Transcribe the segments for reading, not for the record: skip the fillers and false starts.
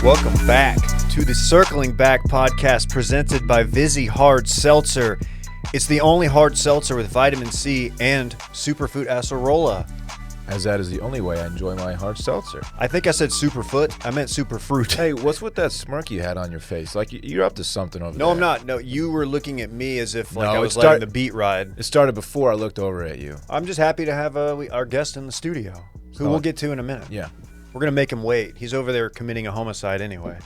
Welcome back to the Circling Back podcast presented by Vizzy Hard Seltzer. It's the only hard seltzer with vitamin C and superfood acerola. As that is the only way I enjoy my hard seltzer. I think I said superfoot. I meant superfruit. Hey, what's with that smirk you had on your face? Like you're up to something over there. No, I'm not. No, you were looking at me as if like No, I was letting the beat ride. It started before I looked over at you. I'm just happy to have our guest in the studio, who we'll get to in a minute. Yeah. We're going to make him wait. He's over there committing a homicide anyway.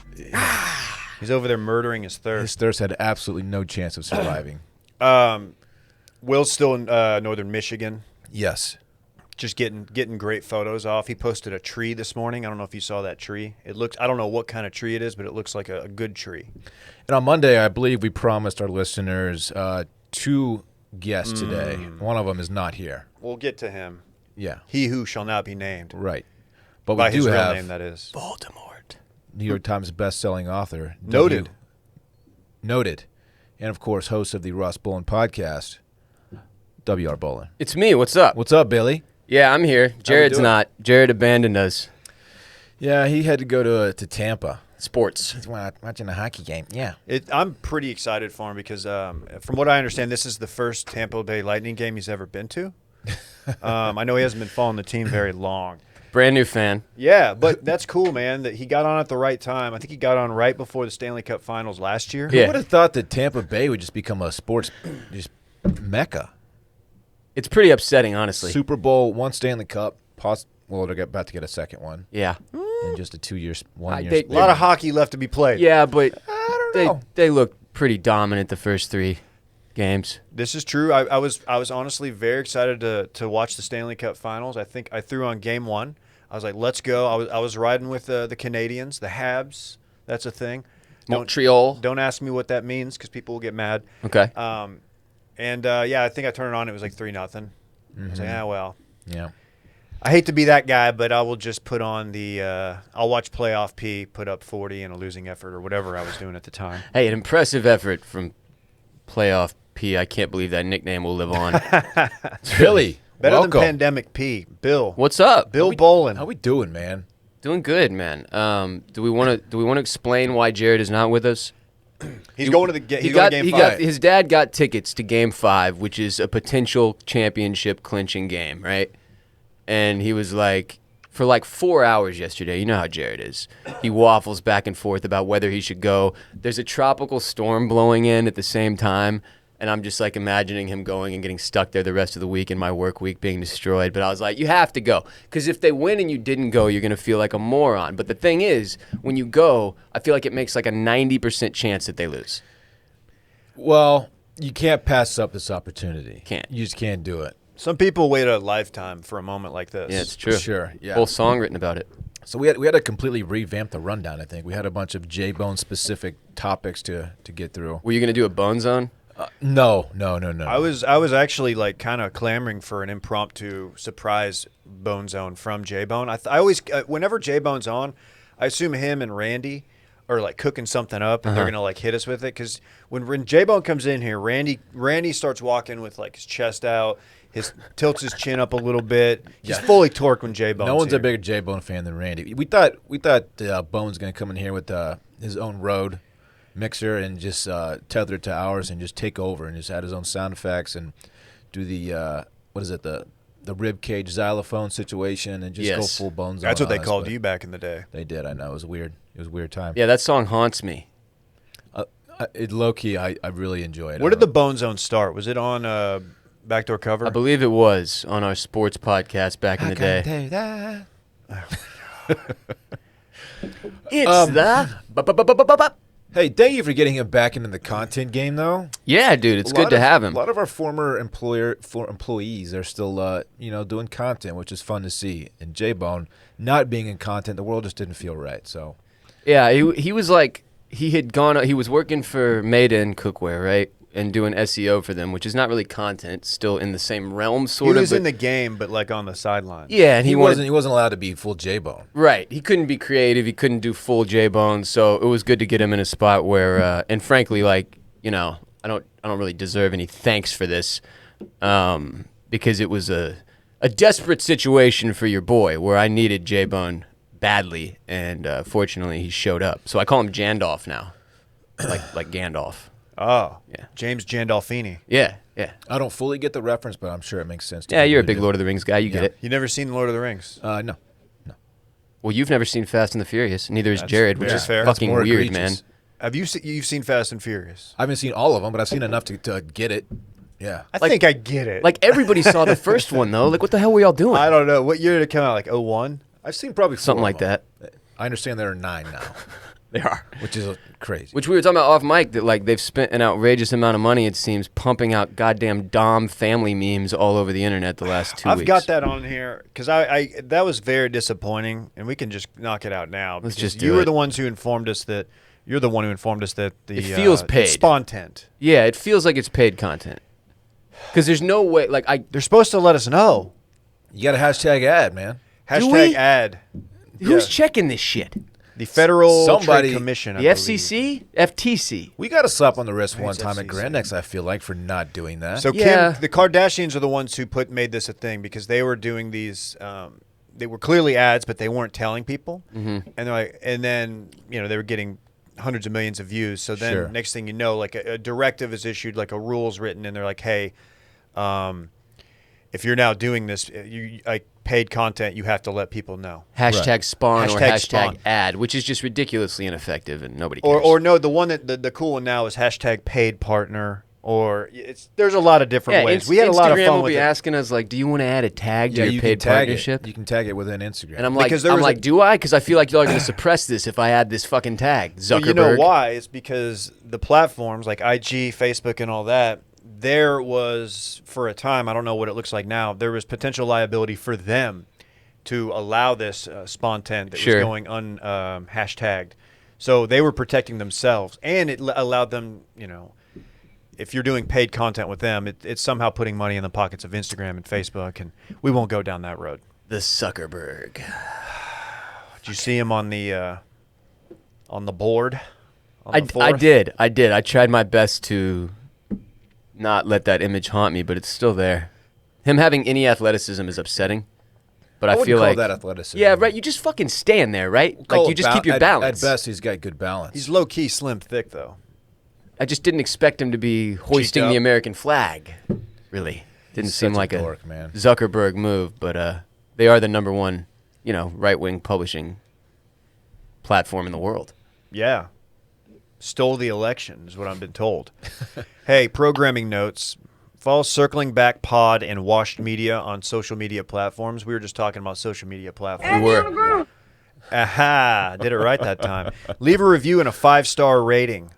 He's over there murdering his thirst. His thirst had absolutely no chance of surviving. Will's still in northern Michigan. Yes. Just getting great photos off. He posted a tree this morning. I don't know if you saw that tree. It looks, I don't know what kind of tree it is, but it looks like a good tree. And on Monday, I believe we promised our listeners 2 guests today. One of them is not here. We'll get to him. Yeah. He who shall not be named. Right. But By we his do real have name, that is. Voldemort. New York Times best-selling author. Noted. Noted. And, of course, host of the Ross Bolen podcast, W.R. Bolen. It's me. What's up? What's up, Billy? Yeah, I'm here. Jared's doing? not. Jared abandoned us. Yeah, he had to go to Tampa. Sports. He's watching a hockey game. Yeah. I'm pretty excited for him because from what I understand, this is the first Tampa Bay Lightning game he's ever been to. I know he hasn't been following the team very long. Brand new fan. Yeah, but that's cool, man, that he got on at the right time. I think he got on right before the Stanley Cup Finals last year. Yeah. Who would have thought that Tampa Bay would just become a sports mecca? It's pretty upsetting, honestly. Super Bowl, 1 Stanley Cup. Well, they're about to get a second one Yeah. in just a 2-year, 1 year. they- A lot of hockey left to be played. Yeah, but I don't know. they looked pretty dominant the first 3 games. This is true. I was honestly very excited to watch the Stanley Cup Finals. I think I threw on game 1. I was like, let's go. I was riding with the Canadians, the Habs. That's a thing. Montreal. Don't ask me what that means because people will get mad. Okay. Yeah, I think I turned it on. It was like 3-0. I was like, well. Yeah. I hate to be that guy, but I will just put on the I'll watch Playoff P put up 40 in a losing effort or whatever I was doing at the time. Hey, an impressive effort from Playoff P. I can't believe that nickname will live on. Billy, Better welcome. than Pandemic P. Bill. What's up? Bill Bolen. How we doing, man? Doing good, man. Do we want to explain why Jared is not with us? He's going to Game 5. His dad got tickets to Game 5, which is a potential championship clinching game, right? And he was like, for like 4 hours yesterday, you know how Jared is. He waffles back and forth about whether he should go. There's a tropical storm blowing in at the same time, and I'm just like imagining him going and getting stuck there the rest of the week and my work week being destroyed. But I was like, you have to go. Because if they win and you didn't go, you're going to feel like a moron. But the thing is, when you go, I feel like it makes like a 90% chance that they lose. Well, you can't pass up this opportunity. Can't. You just can't do it. Some people wait a lifetime for a moment like this. Yeah, it's true. Sure, yeah. Whole song written about it. So we had to completely revamp the rundown, I think. We had a bunch of J-Bone specific topics to get through. Were you going to do a Bone Zone? No. I was actually like kind of clamoring for an impromptu surprise Bone Zone from J-Bone. I always whenever J-Bone's on, I assume him and Randy are like cooking something up and they're gonna like hit us with it. Because when J-Bone comes in here, Randy starts walking with like his chest out, tilts his chin up a little bit. He's fully torqued when J-Bone's No one's here. a bigger J-Bone fan than Randy. We thought Bone's gonna come in here with his own Rode mixer and just tether it to ours and just take over and just add his own sound effects and do the the rib cage xylophone situation and just go full Bones. That's what they called you back in the day. They did. I know. It was weird. It was a weird time. Yeah, that song haunts me. It low key. I really enjoyed it. Where did the Bone Zone start? Was it on Backdoor Cover? I believe it was on our sports podcast back in the day. Tell you that. It's the... Hey, thank you for getting him back into the content game, though. Yeah, dude, it's good to have him. A lot of our former employees are still, doing content, which is fun to see. And J-Bone not being in content, the world just didn't feel right. So, Yeah, he was like, he was working for Maiden Cookware, right? And doing SEO for them, which is not really content, still in the same realm, sort of. He was in the game, but like on the sideline. Yeah, and he wasn't allowed to be full J-Bone. Right. He couldn't be creative. He couldn't do full J-Bone. So it was good to get him in a spot where, and frankly, like, I don't really deserve any thanks for this, because it was a desperate situation for your boy where I needed J-Bone badly, and fortunately he showed up. So I call him Jandalf now, like Gandalf. Oh, Yeah. James Gandolfini. Yeah, yeah. I don't fully get the reference, but I'm sure it makes sense. To Yeah, people you're a who big do. Lord of the Rings guy. You get it. You never seen Lord of the Rings? No. Well, you've never seen Fast and the Furious. Neither has That's Jared, which very is fair. fucking More weird, egregious. Have you've seen Fast and Furious? I haven't seen all of them, but I've seen enough to get it. Yeah. I think I get it. Like everybody saw the first one though. Like what the hell were y'all doing? I don't know. What year did it come out? Like 01? I've seen probably 4 Something of like them. that. I understand there are 9 now, They are. which is crazy. Which we were talking about off mic that like they've spent an outrageous amount of money, it seems, pumping out goddamn Dom family memes all over the internet the last 2 weeks. I've got that on here because I that was very disappointing, and we can just knock it out now. Let's because just do you were it. the ones who informed us that you're the one who informed us that the It feels paid. spontent. Yeah, it feels like it's paid content. Because there's no way, like They're supposed to let us know. You got a hashtag ad, man. Hashtag we? ad. who's Yeah. checking this shit? The Federal Somebody- Trade Commission. The I FCC, FTC. We got a slap on the wrist Thanks, one time at FCC. Grand X, I feel like, for not doing that. So Yeah. Kim, the Kardashians are the ones who made this a thing because they were doing these. They were clearly ads, but they weren't telling people. Mm-hmm. And they're like, and then they were getting hundreds of millions of views. So then Sure. next thing you know, like a directive is issued, like a rule's written, and they're like, hey, if you're now doing this, like paid content, you have to let people know. Hashtag spawn or Hashtag hashtag spawn. ad, which is just ridiculously ineffective and nobody cares. Or no, the one that the cool one now is hashtag paid partner. Or there's a lot of different ways. We had a lot of Instagram fun will with be it. asking us like, do you want to add a tag to yeah, your you paid can tag partnership? it. You can tag it within Instagram. And I'm like, Because there was do I? Because I feel like y'all are going to suppress this if I add this fucking tag. Zuckerberg. Well, you know why? It's because the platforms like IG, Facebook, and all that, there was, for a time, I don't know what it looks like now, there was potential liability for them to allow this spontent that Sure. was going hashtagged. So they were protecting themselves, and it allowed them, if you're doing paid content with them, it's somehow putting money in the pockets of Instagram and Facebook, and we won't go down that road. The Zuckerberg. Did you see him on the board? On I the fourth? did. I tried my best to not let that image haunt me, but it's still there. Him having any athleticism is upsetting, but I wouldn't feel call like that athleticism. yeah, right. You just fucking stand there, right? Call Like you it just keep your balance. At best, he's got good balance. He's low key, slim, thick though. I just didn't expect him to be hoisting up. the American flag. Really, didn't He's seem such a like dork, a man. Zuckerberg move, but they are the number one, right-wing publishing platform in the world. Yeah. Stole the election is what I've been told. Hey, programming notes. Follow Circling Back Pod and Washed Media on social media platforms. We were just talking about social media platforms. We were. Aha! Did it right that time. Leave a review and a 5-star rating.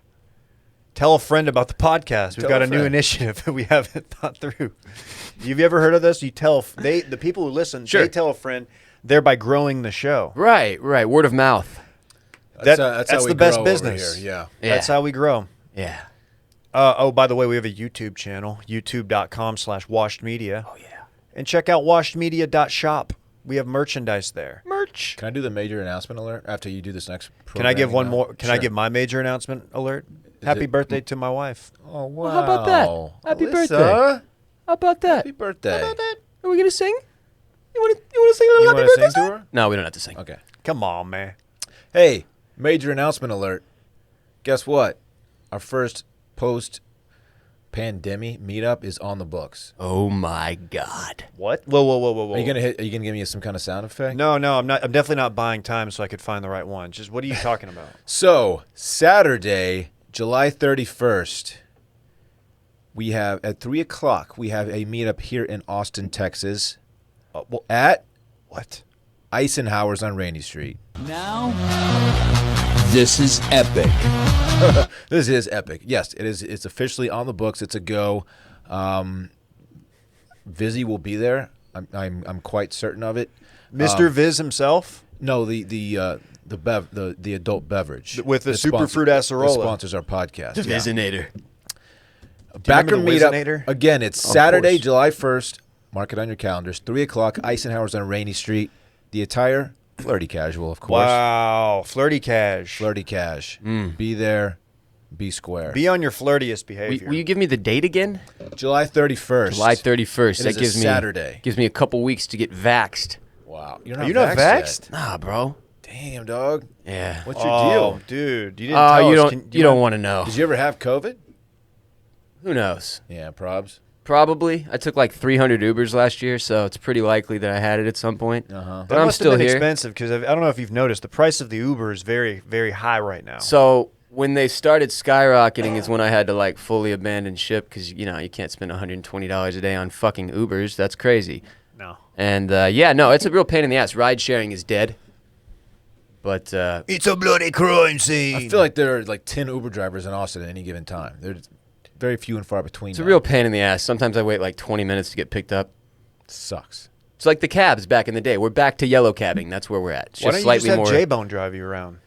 Tell a friend about the podcast. We've Tell got a a new friend. initiative that we haven't thought through. Have you ever heard of this? You tell the people who listen, Sure. they tell a friend, thereby growing the show. Right. Word of mouth. That's how we the best grow over business. here, yeah. Yeah. That's how we grow. Yeah. By the way, we have a YouTube channel, youtube.com/washedmedia. Oh yeah. And check out washedmedia.shop. We have merchandise there. Merch. Can I do the major announcement alert after you do this next Can I give one programming more? now? Can I Sure. give my major announcement alert? Is Happy it- birthday to my wife. Oh, wow. Well, how about that? Happy Alyssa, birthday. How about that? Happy birthday. How about that? Are we gonna sing? You want to sing a little You happy want to birthday sing song? to her? No, we don't have to sing. Okay. Come on, man. Hey, major announcement alert. Guess what? Our first post-pandemic meetup is on the books. Oh my God. What? Whoa. Are you gonna give me some kind of sound effect? No, I'm not. I'm definitely not buying time so I could find the right one. Just what are you talking about? So Saturday, July 31st, we have at 3:00. We have a meetup here in Austin, Texas, at What? Icenhauer's on Rainey Street. Now, this is epic. This is epic. Yes, it is. It's officially on the books. It's a go. Vizzy will be there. I'm quite certain of it. Mr. Viz himself? No, the adult beverage With the that Superfruit that Acerola. sponsors our podcast. Yeah. Vizinator. Backer remember the meetup Wizinator? again. It's Of Saturday, course. July 1st. Mark it on your calendars. 3:00. Icenhauer's on Rainey Street. The attire, flirty casual, of course. Wow. Flirty cash. Flirty cash. Be there. Be square. Be on your flirtiest behavior. Will you give me the date again? July 31st. July 31st. It That is a gives me Saturday. Gives me a couple weeks to get vaxxed. Wow. Are you not vaxxed? Nah, bro. Damn, dog. Yeah. What's your deal? Dude, you didn't tell You us. don't. You don't want to know. Did you ever have COVID? Who knows? Yeah, probs. Probably. I took like 300 Ubers last year, so it's pretty likely that I had it at some point. Uh-huh. But I'm must still have been here. expensive because I don't know if you've noticed the price of the Uber is very, very high right now. So when they started skyrocketing is when I had to like fully abandon ship because you can't spend $120 a day on fucking Ubers. That's crazy. No. And it's a real pain in the ass. Ride sharing is dead. But It's a bloody crime scene. I feel like there are like 10 Uber drivers in Austin at any given time. There's very few and far between. it's a real pain in the ass. Sometimes I wait like 20 minutes to get picked up. Sucks. It's like the cabs back in the day. We're back to yellow cabbing. That's where we're at. It's Why just don't you slightly just have more. J-Bone drive you around?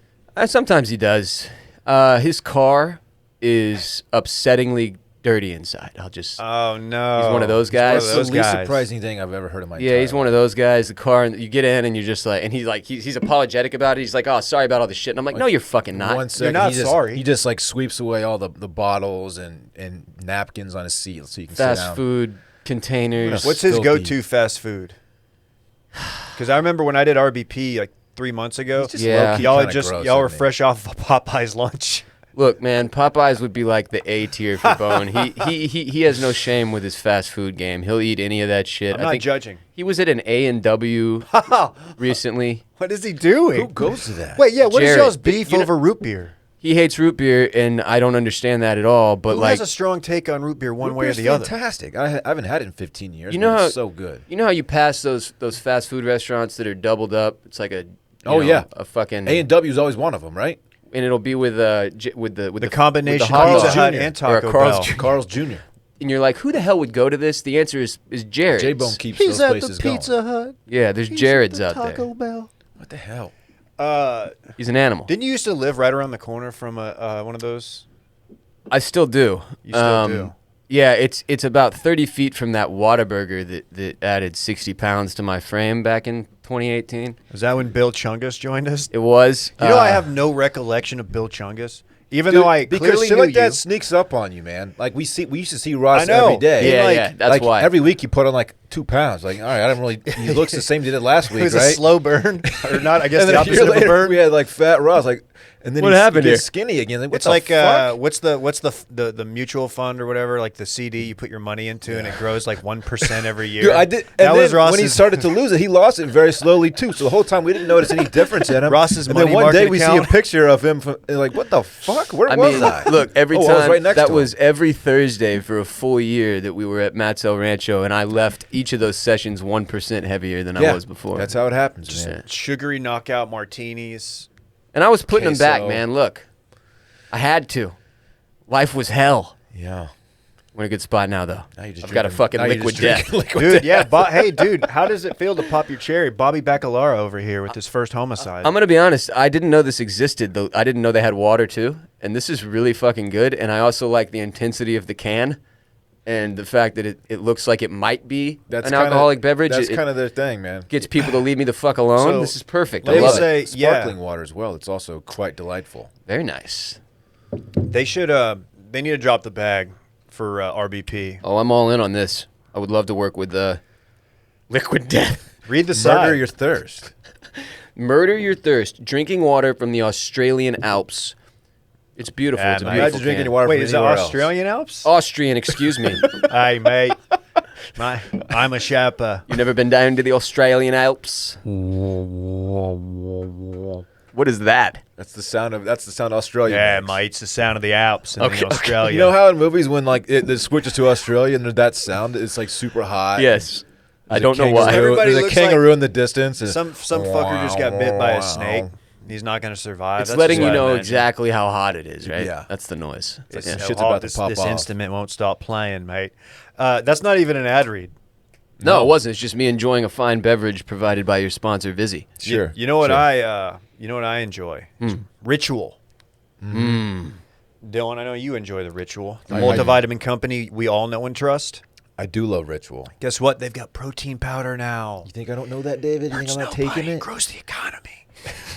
Sometimes he does. His car is upsettingly dirty inside. Oh no. He's one of those guys. He's one of It's those the least guys. surprising thing I've ever heard in my Yeah, he's one of those guys. The car, and you get in, and you're just like, and he's apologetic about it. He's like, "Oh, sorry about all this shit." And I'm like, "No, you're fucking not." 1 second, not he just, sorry. He just like sweeps away all the bottles and napkins on his seat so you can sit Fast down. food containers. What's his Filthy. go-to fast food? Because I remember when I did RBP like 3 months ago. He's just Yeah. low-key Y'all kinda gross, y'all were isn't he? fresh off of Popeye's lunch. Look, man, Popeyes would be like the A tier for Bone. He has no shame with his fast food game. He'll eat any of that shit. I'm I not think judging. he was at an A&W recently. What is he doing? Who goes to that? Wait, yeah. What is Jared, y'all's beef you know- over root beer? He hates root beer, and I don't understand that at all. But Who like, has a strong take on root beer one Root way or beer's the other? fantastic. I haven't had it in 15 years. You know but how- it's so good. you know how you pass those fast food restaurants that are doubled up? It's like a a fucking A&W's always one of them, right? and it'll be with the combination with the hot Pizza dog. Hut Jr. and Or Taco a Carl's Bell. Jr. Carl's Jr. And you're like, who the hell would go to this? The answer is Jared's. J-Bone keeps those places going. Hut. Yeah, there's Jared's out there. Bell. What the hell? He's an animal. Didn't you used to live right around the corner from one of those? I still do. You still do? Yeah, it's about 30 feet from that Whataburger that added 60 pounds to my frame back in 2018. Is that when Bill Chungus joined us? It was. You know, I have no recollection of Bill Chungus, even though I because clearly shit knew like that you. sneaks up on you, man. Like we used to see Ross I know. every day. Yeah, like- yeah, that's why. Every week he put on like 2 pounds. Like, all right, I don't really. He looks the same as he did last It week, was right? a slow burn, or not? I guess and the then a year opposite of a later, burn. we had like fat Ross. Like, and then What he happened gets here? skinny again. Like, what It's the like fuck? what's the mutual fund or whatever, like the CD you put your money into and it grows like 1% every year. Dude, I did. That And was then when he Ross's. started to lose it, he lost it very slowly too. So the whole time we didn't notice any difference in him. Ross's and then money one market day we see a account. picture of him. From, like, what the fuck? Where I was mean, I? look, every Oh, I time was right next that to was him. every Thursday for a full year that we were at Matt's El Rancho, and I left each of those sessions 1% heavier than I was before. That's how it happens, man. Sugary knockout martinis. And I was putting them back, Queso. man. Look, I had to. Life was hell. Yeah. We're in a good spot now, though. Now you're just I've got a drinking- fucking now you're liquid just death. drinking liquid Dude, yeah. Hey, dude, how does it feel to pop your cherry? Bobby Baccalara over here with his first homicide. I'm gonna be honest. I didn't know this existed. Though I didn't know they had water too, and this is really fucking good. And I also like the intensity of the can, and the fact that it looks like it might be an alcoholic beverage. That's It kind of their thing, man. gets people to leave me the fuck alone. So, This is perfect. let I me love say- it. Sparkling water as well. It's also quite delightful. Very nice. They should. They need to drop the bag for RBP. Oh, I'm all in on this. I would love to work with Liquid Death. Read the Murder side. your thirst. Murder your thirst. Drinking water from the Australian Alps. It's beautiful. Yeah, It's a man. beautiful Imagine drinking can. any water Wait, from is it anywhere else. Australian Alps? Austrian, excuse me. Hey, mate. I'm a Sherpa. You never been down to the Australian Alps? What is that? That's the sound Australia Yeah, makes. mate. It's the sound of the Alps in Okay, Australia. You know how in movies when like it switches to Australia and there's that sound, it's like super high. Yes. I There's a don't know kangaroo- why. Everybody There's a looks kangaroo in the distance. and- some fucker just got bit by a snake. He's not going to survive. It's That's letting just you what I know imagine. exactly how hot it is, right? Yeah. That's the noise. It's It's like, so shit's hot, about to this, pop this off. instrument won't stop playing, mate. That's not even an ad read. No, it wasn't. It's just me enjoying a fine beverage provided by your sponsor, Vizzy. Sure. You know what sure. you know what I enjoy? Ritual. Dylan, I know you enjoy the Ritual. The I- multivitamin company we all know and trust. I do love Ritual. Guess what? They've got protein powder now. You think I don't know that, David? You think I'm not taking it? Grows the economy.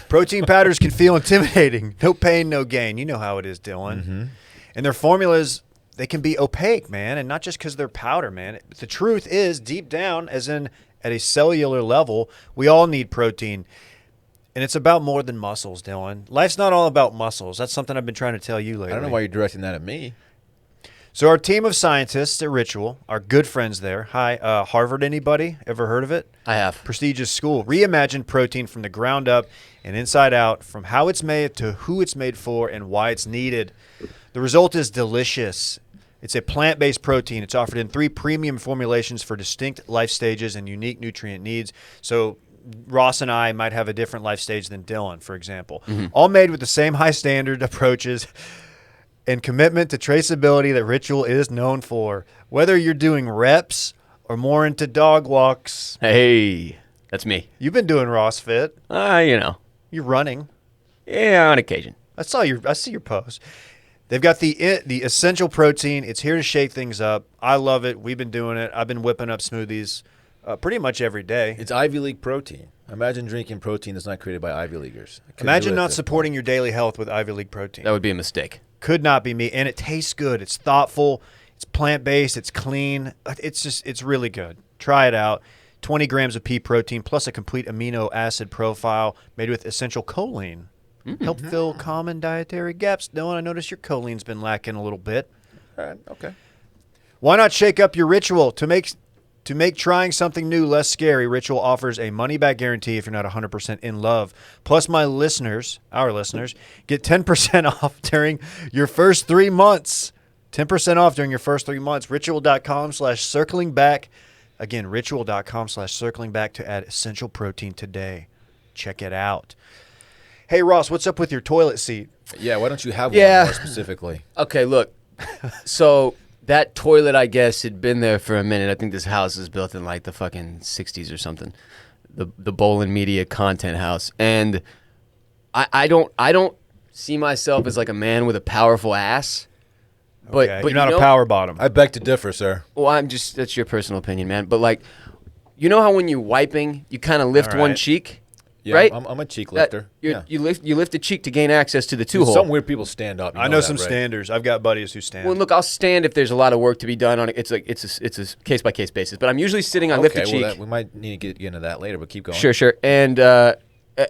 Protein powders can feel intimidating. No pain, no gain. You know how it is, Dylan. Mm-hmm. And their formulas, they can be opaque, man. And not just because they're powder, man. The truth is, deep down, as in at a cellular level, we all need protein. And it's about more than muscles, Dylan. Life's not all about muscles. That's something I've been trying to tell you lately. I don't know why you're directing that at me. So our team of scientists at Ritual, our good friends there. Hi, Harvard, anybody? Ever heard of it? I have. Prestigious school. Reimagined protein from the ground up and inside out, from how it's made to who it's made for and why it's needed. The result is delicious. It's a plant-based protein. It's offered in 3 premium formulations for distinct life stages and unique nutrient needs. So Ross and I might have a different life stage than Dylan, for example. All made with the same high standard approaches and commitment to traceability that Ritual is known for. Whether you're doing reps or more into dog walks. Hey, that's me. You've been doing Ross Fit. You know. You're running. Yeah, on occasion. I see your post. They've got the essential protein. It's here to shake things up. I love it. We've been doing it. I've been whipping up smoothies pretty much every day. It's Ivy League protein. Imagine drinking protein that's not created by Ivy Leaguers. Imagine not supporting your daily health with Ivy League protein. That would be a mistake. Could not be me. And it tastes good. It's thoughtful. It's plant-based. It's clean. It's really good. Try it out. 20 grams of pea protein plus a complete amino acid profile made with essential choline. Help fill common dietary gaps. Dylan, I notice your choline's been lacking a little bit. All right, okay. Why not shake up your Ritual to make trying something new less scary? Ritual offers a money-back guarantee if you're not 100% in love. Plus, our listeners, get 10% off during your first 3 months. 10% off during your first 3 months. Ritual.com/circling back. Again, ritual.com/circling back to add essential protein today. Check it out. Hey, Ross, what's up with your toilet seat? Yeah, why don't you have Yeah. one more specifically? Okay, look. So that toilet, I guess, had been there for a minute. I think this house is built in like the fucking 60s or something. The Bolen Media content house. And I don't see myself as like a man with a powerful ass. But, Okay, but you're not you know, a power bottom. I beg to differ, sir. Well, that's your personal opinion, man. But like, you know how when you're wiping, you kind of lift All one right. cheek? Yeah, Right? I'm a cheek lifter. You lift the cheek to gain access to the two-hole. Some weird people stand up. You I know that, some right? standers. I've got buddies who stand. Well, look, I'll stand if there's a lot of work to be done on it. It's a case by case basis. But I'm usually sitting. I lift the cheek. Well, we might need to get into that later, but keep going. Sure. And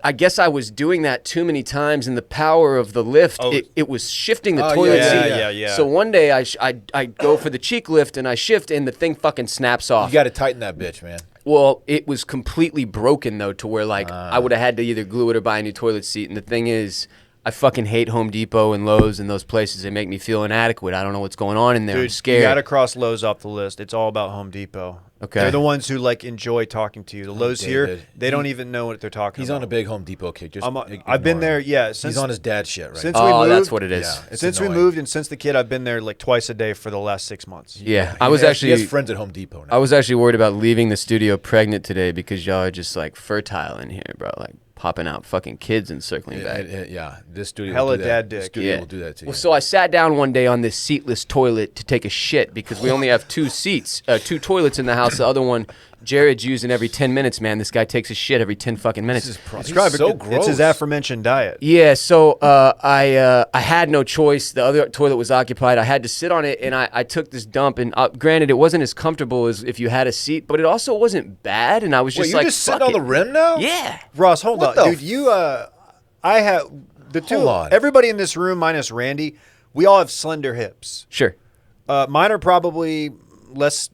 I guess I was doing that too many times, and the power of the lift, it was shifting the toilet seat. yeah. So one day I go for the cheek lift, and I shift, and the thing fucking snaps off. You got to tighten that bitch, man. Well, it was completely broken, though, to where, like, I would have had to either glue it or buy a new toilet seat. And the thing is, I fucking hate Home Depot and Lowe's and those places. They make me feel inadequate. I don't know what's going on in there. I'm Dude, scared. you got to cross Lowe's off the list. It's all about Home Depot. Okay. They're the ones who, like, enjoy talking to you. The Lowe's here, David. they don't even know what they're talking He's about. on a big Home Depot kick. Just I've been ignore there, him. yeah. He's on his dad shit right since now. we Oh, moved, that's what it is. Yeah, it's since we annoying. moved and since the kid, I've been there like twice a day for the last 6 months. Yeah, I He was has- actually He has friends at Home Depot now. I was actually worried about leaving the studio pregnant today because y'all are just like fertile in here, bro. Like popping out fucking kids and circling back. Yeah, this studio Hella will do that. dad This dick. studio will do that to you. Well, so I sat down one day on this seatless toilet to take a shit because we only have 2 seats, 2 toilets in the house. The other one, Jared's using every 10 minutes, man. This guy takes a shit every 10 fucking minutes. He's Describe so it. gross. It's his aforementioned diet. Yeah, so I had no choice. The other toilet was occupied. I had to sit on it, and I took this dump. And granted, it wasn't as comfortable as if you had a seat, but it also wasn't bad. And I was Wait, just you're like, just sitting fuck on the it. rim now? Yeah. Ross, hold What on. the Dude, you, I have, the two, Hold on. everybody in this room minus Randy, we all have slender hips. Sure. Mine are probably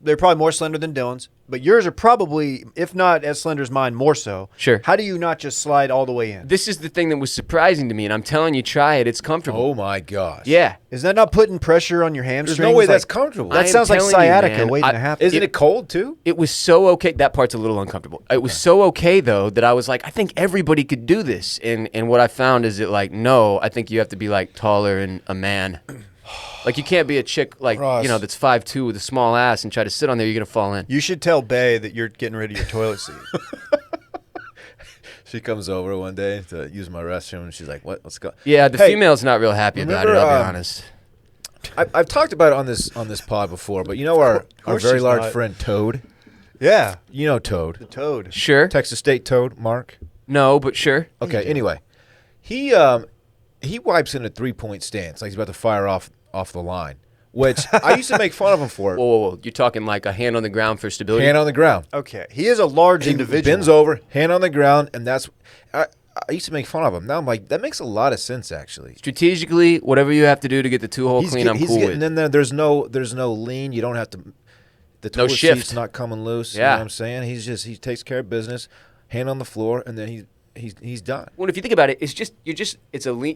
they're probably more slender than Dylan's, but yours are probably, if not as slender as mine, more so. Sure. How do you not just slide all the way in? This is the thing that was surprising to me, and I'm telling you, try it. It's comfortable. Oh my gosh. Yeah. Is that not putting pressure on your There's hamstrings? no way Like, that's comfortable. I That am sounds like telling you, sciatica man. waiting to happen. Isn't it cold too? It was so okay. That part's a little uncomfortable. It was so okay, though, that I was like, I think everybody could do this. And what I found is that, like, no, I think you have to be, like, taller and a man. Like, you can't be a chick, like, Ross. you know, that's 5'2" with a small ass and try to sit on there. You're going to fall in. You should tell Bay that you're getting rid of your toilet seat. She comes over one day to use my restroom, and she's like, "What? Let's go." Yeah, the Hey, female's not real happy about it, remember, I'll be honest. I've talked about it on this pod before, but you know our course very she's large not. friend Toad. Yeah, You know Toad, the toad. Sure. Texas State Toad, Mark. No, but sure. Okay. Anyway, he wipes in a 3-point stance, like he's about to fire off the line, which I used to make fun of him for. Whoa. You're talking like a hand on the ground for stability? Hand on the ground. Okay, he is a large He individual. bends over, hand on the ground, and that's. I used to make fun of him. Now I'm like, that makes a lot of sense, actually. Strategically, whatever you have to do to get the 2-hole clean, I'm he's cool getting with. in there. There's no lean. You don't have to. The toilet seat's not coming loose. Yeah. You know what I'm saying? He takes care of business, hand on the floor, and then he's done. Well, if you think about it,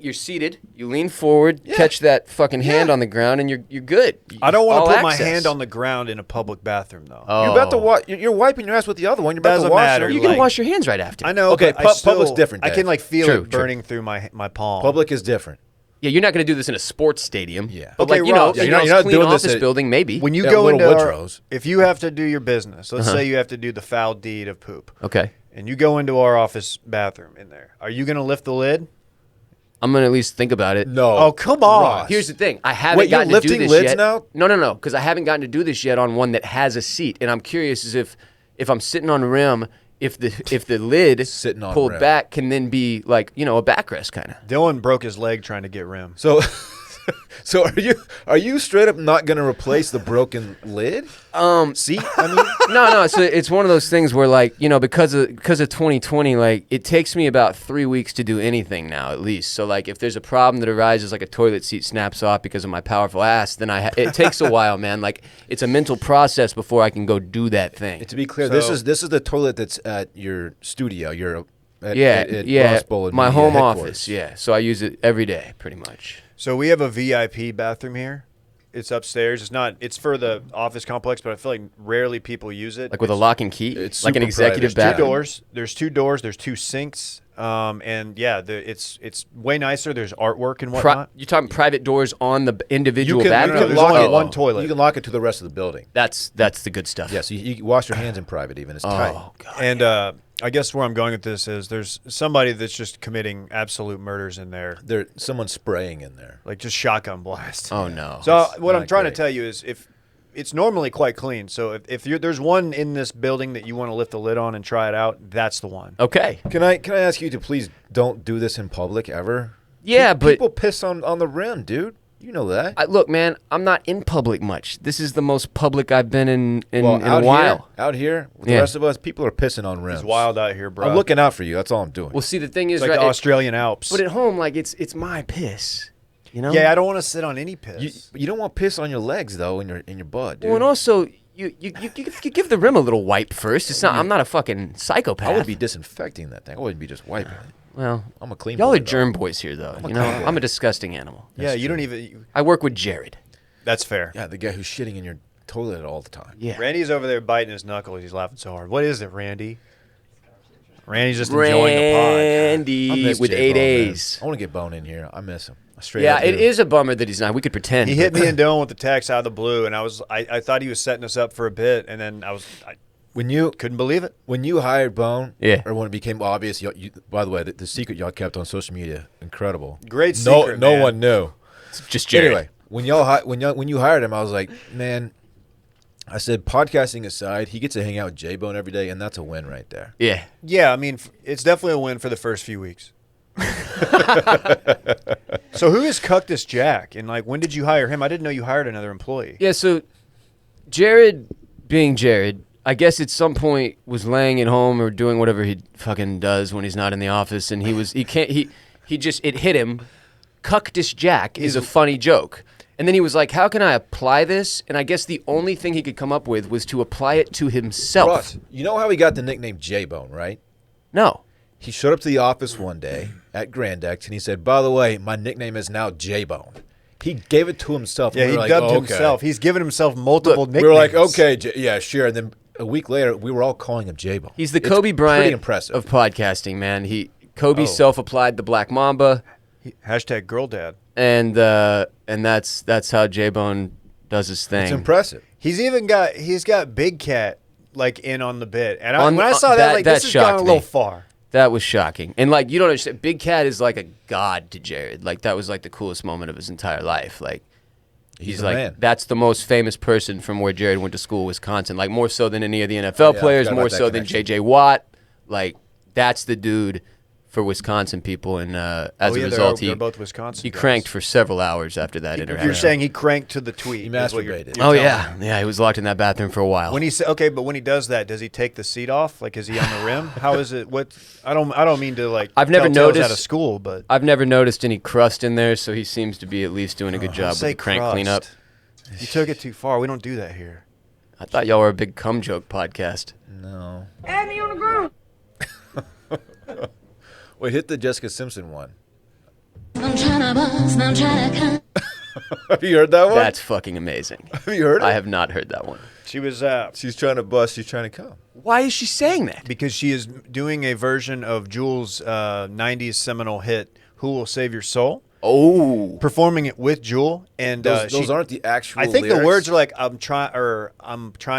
you're seated, you lean forward, catch that fucking hand on the ground, and you're good. I don't want to All put my access. hand on the ground in a public bathroom, though. Oh. You're about to you're wiping your ass with the other one. You're about Doesn't to wash matter. it. You can like- wash your hands right after. I know. Okay, but I still- public's different, I Dave. can like feel True, it burning through my palm. Public is different. Yeah, you're not going to do this in a sports stadium. Yeah. But Okay, like, you know, Rob, in you're a not clean doing this office at- building, maybe. When you Yeah, go little into Woodrow's. if you have to do your business, let's say you have to do the foul deed of poop, Okay. and you go into our office bathroom in there, are you going to lift the lid? I'm going to at least think about it. No. Oh, come on. Ross. Here's the thing. I haven't Wait, you're gotten to do lifting this lids yet. now? No, because I haven't gotten to do this yet on one that has a seat. And I'm curious as if I'm sitting on rim, if the lid Sitting on pulled rim. back can then be like, a backrest kind of. Dylan broke his leg trying to get rim. So, so are you straight up not going to replace the broken lid? See, I mean, No. So it's one of those things where, like, because of 2020, like, it takes me about 3 weeks to do anything now, at least. So, like, if there's a problem that arises, like a toilet seat snaps off because of my powerful ass, then it takes a while, man. Like, it's a mental process before I can go do that thing. to be clear, So- this is the toilet that's at your studio. At Yeah. Ross Bolen My Media home headquarters. office. Yeah. So I use it every day, pretty much. So we have a VIP bathroom here. It's upstairs. It's for the office complex, but I feel like rarely people use it. Like with a lock and key, it's like an super executive private. Two bathroom. doors. There's 2 doors. There's 2 sinks. And yeah, it's way nicer. There's artwork and whatnot. You're talking private doors on the individual you bathroom. no, there's lock only it. one toilet. You can lock it to the rest of the building. That's the good stuff. Yes, you can wash your hands in private. Even it's tight. Oh god. And I guess where I'm going with this is there's somebody that's just committing absolute murders in there, Someone's spraying in there. like just shotgun blast. Oh no. So It's what I'm not trying great. to tell you is if it's normally quite clean. So if there's one in this building that you want to lift the lid on and try it out, that's the one. Okay. Can I ask you to please don't do this in public ever? Yeah, but people piss on the rim, dude. You know that. look, man, I'm not in public much. This is the most public I've been in Well, a while. out here, with Yeah. the rest of us, people are pissing on rims. It's wild out here, bro. I'm looking out for you. That's all I'm doing. Well, see, the thing is, it's like right, the Australian Alps. but at home, like it's my piss. You know? Yeah, I don't want to sit on any piss. you don't want piss on your legs though, in your butt, dude. Well, and also, you give the rim a little wipe first. It's not. I'm not a fucking psychopath. I would be disinfecting that thing. I wouldn't be just wiping it. Well, I'm a clean. y'all boy, are dog. germ boys here, though. You know, clean boy. I'm a disgusting animal. Yeah, you don't even. I work with Jared. That's fair. Yeah, the guy who's shitting in your toilet all the time. Yeah. Randy's over there biting his knuckles. He's laughing so hard. What is it, Randy? Randy's just enjoying the pod. I Randy miss with J-Bone, 8 man. A's. I want to get Bone in here. I miss him. I straight Yeah, up it do. is a bummer that he's not. We could pretend. He hit me and Dylan with the text out of the blue, and I thought he was setting us up for a bit, and then I When you couldn't believe it. when you hired Bone, Yeah. or when it became obvious, by the way, the secret y'all kept on social media, incredible. Great secret, No man. one knew. It's just Jared. Anyway, when you hired him, I was like, man, I said, podcasting aside, he gets to hang out with J-Bone every day, and that's a win right there. Yeah. Yeah, I mean, it's definitely a win for the first few weeks. So who is Cactus Jack, and like when did you hire him? I didn't know you hired another employee. Yeah, so Jared being Jared, I guess at some point was laying at home or doing whatever he fucking does when he's not in the office, and he just it hit him. Cactus Jack is a funny joke. And then he was like, how can I apply this? And I guess the only thing he could come up with was to apply it to himself. Ross, you know how he got the nickname J-Bone, right? No. He showed up to the office one day at Grand X, and he said, by the way, my nickname is now J-Bone. He gave it to himself. Yeah, and he we were dubbed like, okay. himself. He's given himself multiple Look, nicknames. We were like, okay, yeah, sure. And then a week later, we were all calling him J-Bone. He's the It's Kobe Bryant pretty impressive. of podcasting, man. Kobe self-applied the Black Mamba, Hashtag girl dad. and that's how J-Bone does his thing. It's impressive. He's got Big Cat like in on the bit, and On- when I saw that, that- like that this has gone shocked a little me. far. That was shocking. And, like, you don't understand. Big Cat is like a god to Jared. Like, that was, like, the coolest moment of his entire life. Like, he's the like, man. that's the most famous person from where Jared went to school, Wisconsin. Like, more so than any of the NFL Yeah, I players, forgot more about that so than connection. J.J. Watt. Like, that's the dude for Wisconsin people, and as Oh, a yeah, result, they're both Wisconsin he guys. cranked for several hours after that interaction. You're saying he cranked to the tweet. He is what you're masturbated. Oh telling yeah, me. yeah. He was locked in that bathroom for a while. When he okay, but when he does that, does he take the seat off? Like, is he on the rim? How is it? What? I don't mean to like. I've never tell tales out of noticed- school, but I've never noticed any crust in there, so he seems to be at least doing a good job with say the crank crust. cleanup. You took it too far. We don't do that here. I thought y'all were a big cum joke podcast. No. Add me on the ground. Wait, hit the Jessica Simpson one. I'm tryna buzz, I'm tryna come. Have you heard that one? That's fucking amazing. Have you heard it? I have not heard that one. She was She's trying to bust. She's trying to come. Why is she saying that? because she is doing a version of Jules' '90s seminal hit "Who Will Save Your Soul," Oh, performing it with Jewel, and Those aren't the actual. I think lyrics. the words are like I'm trying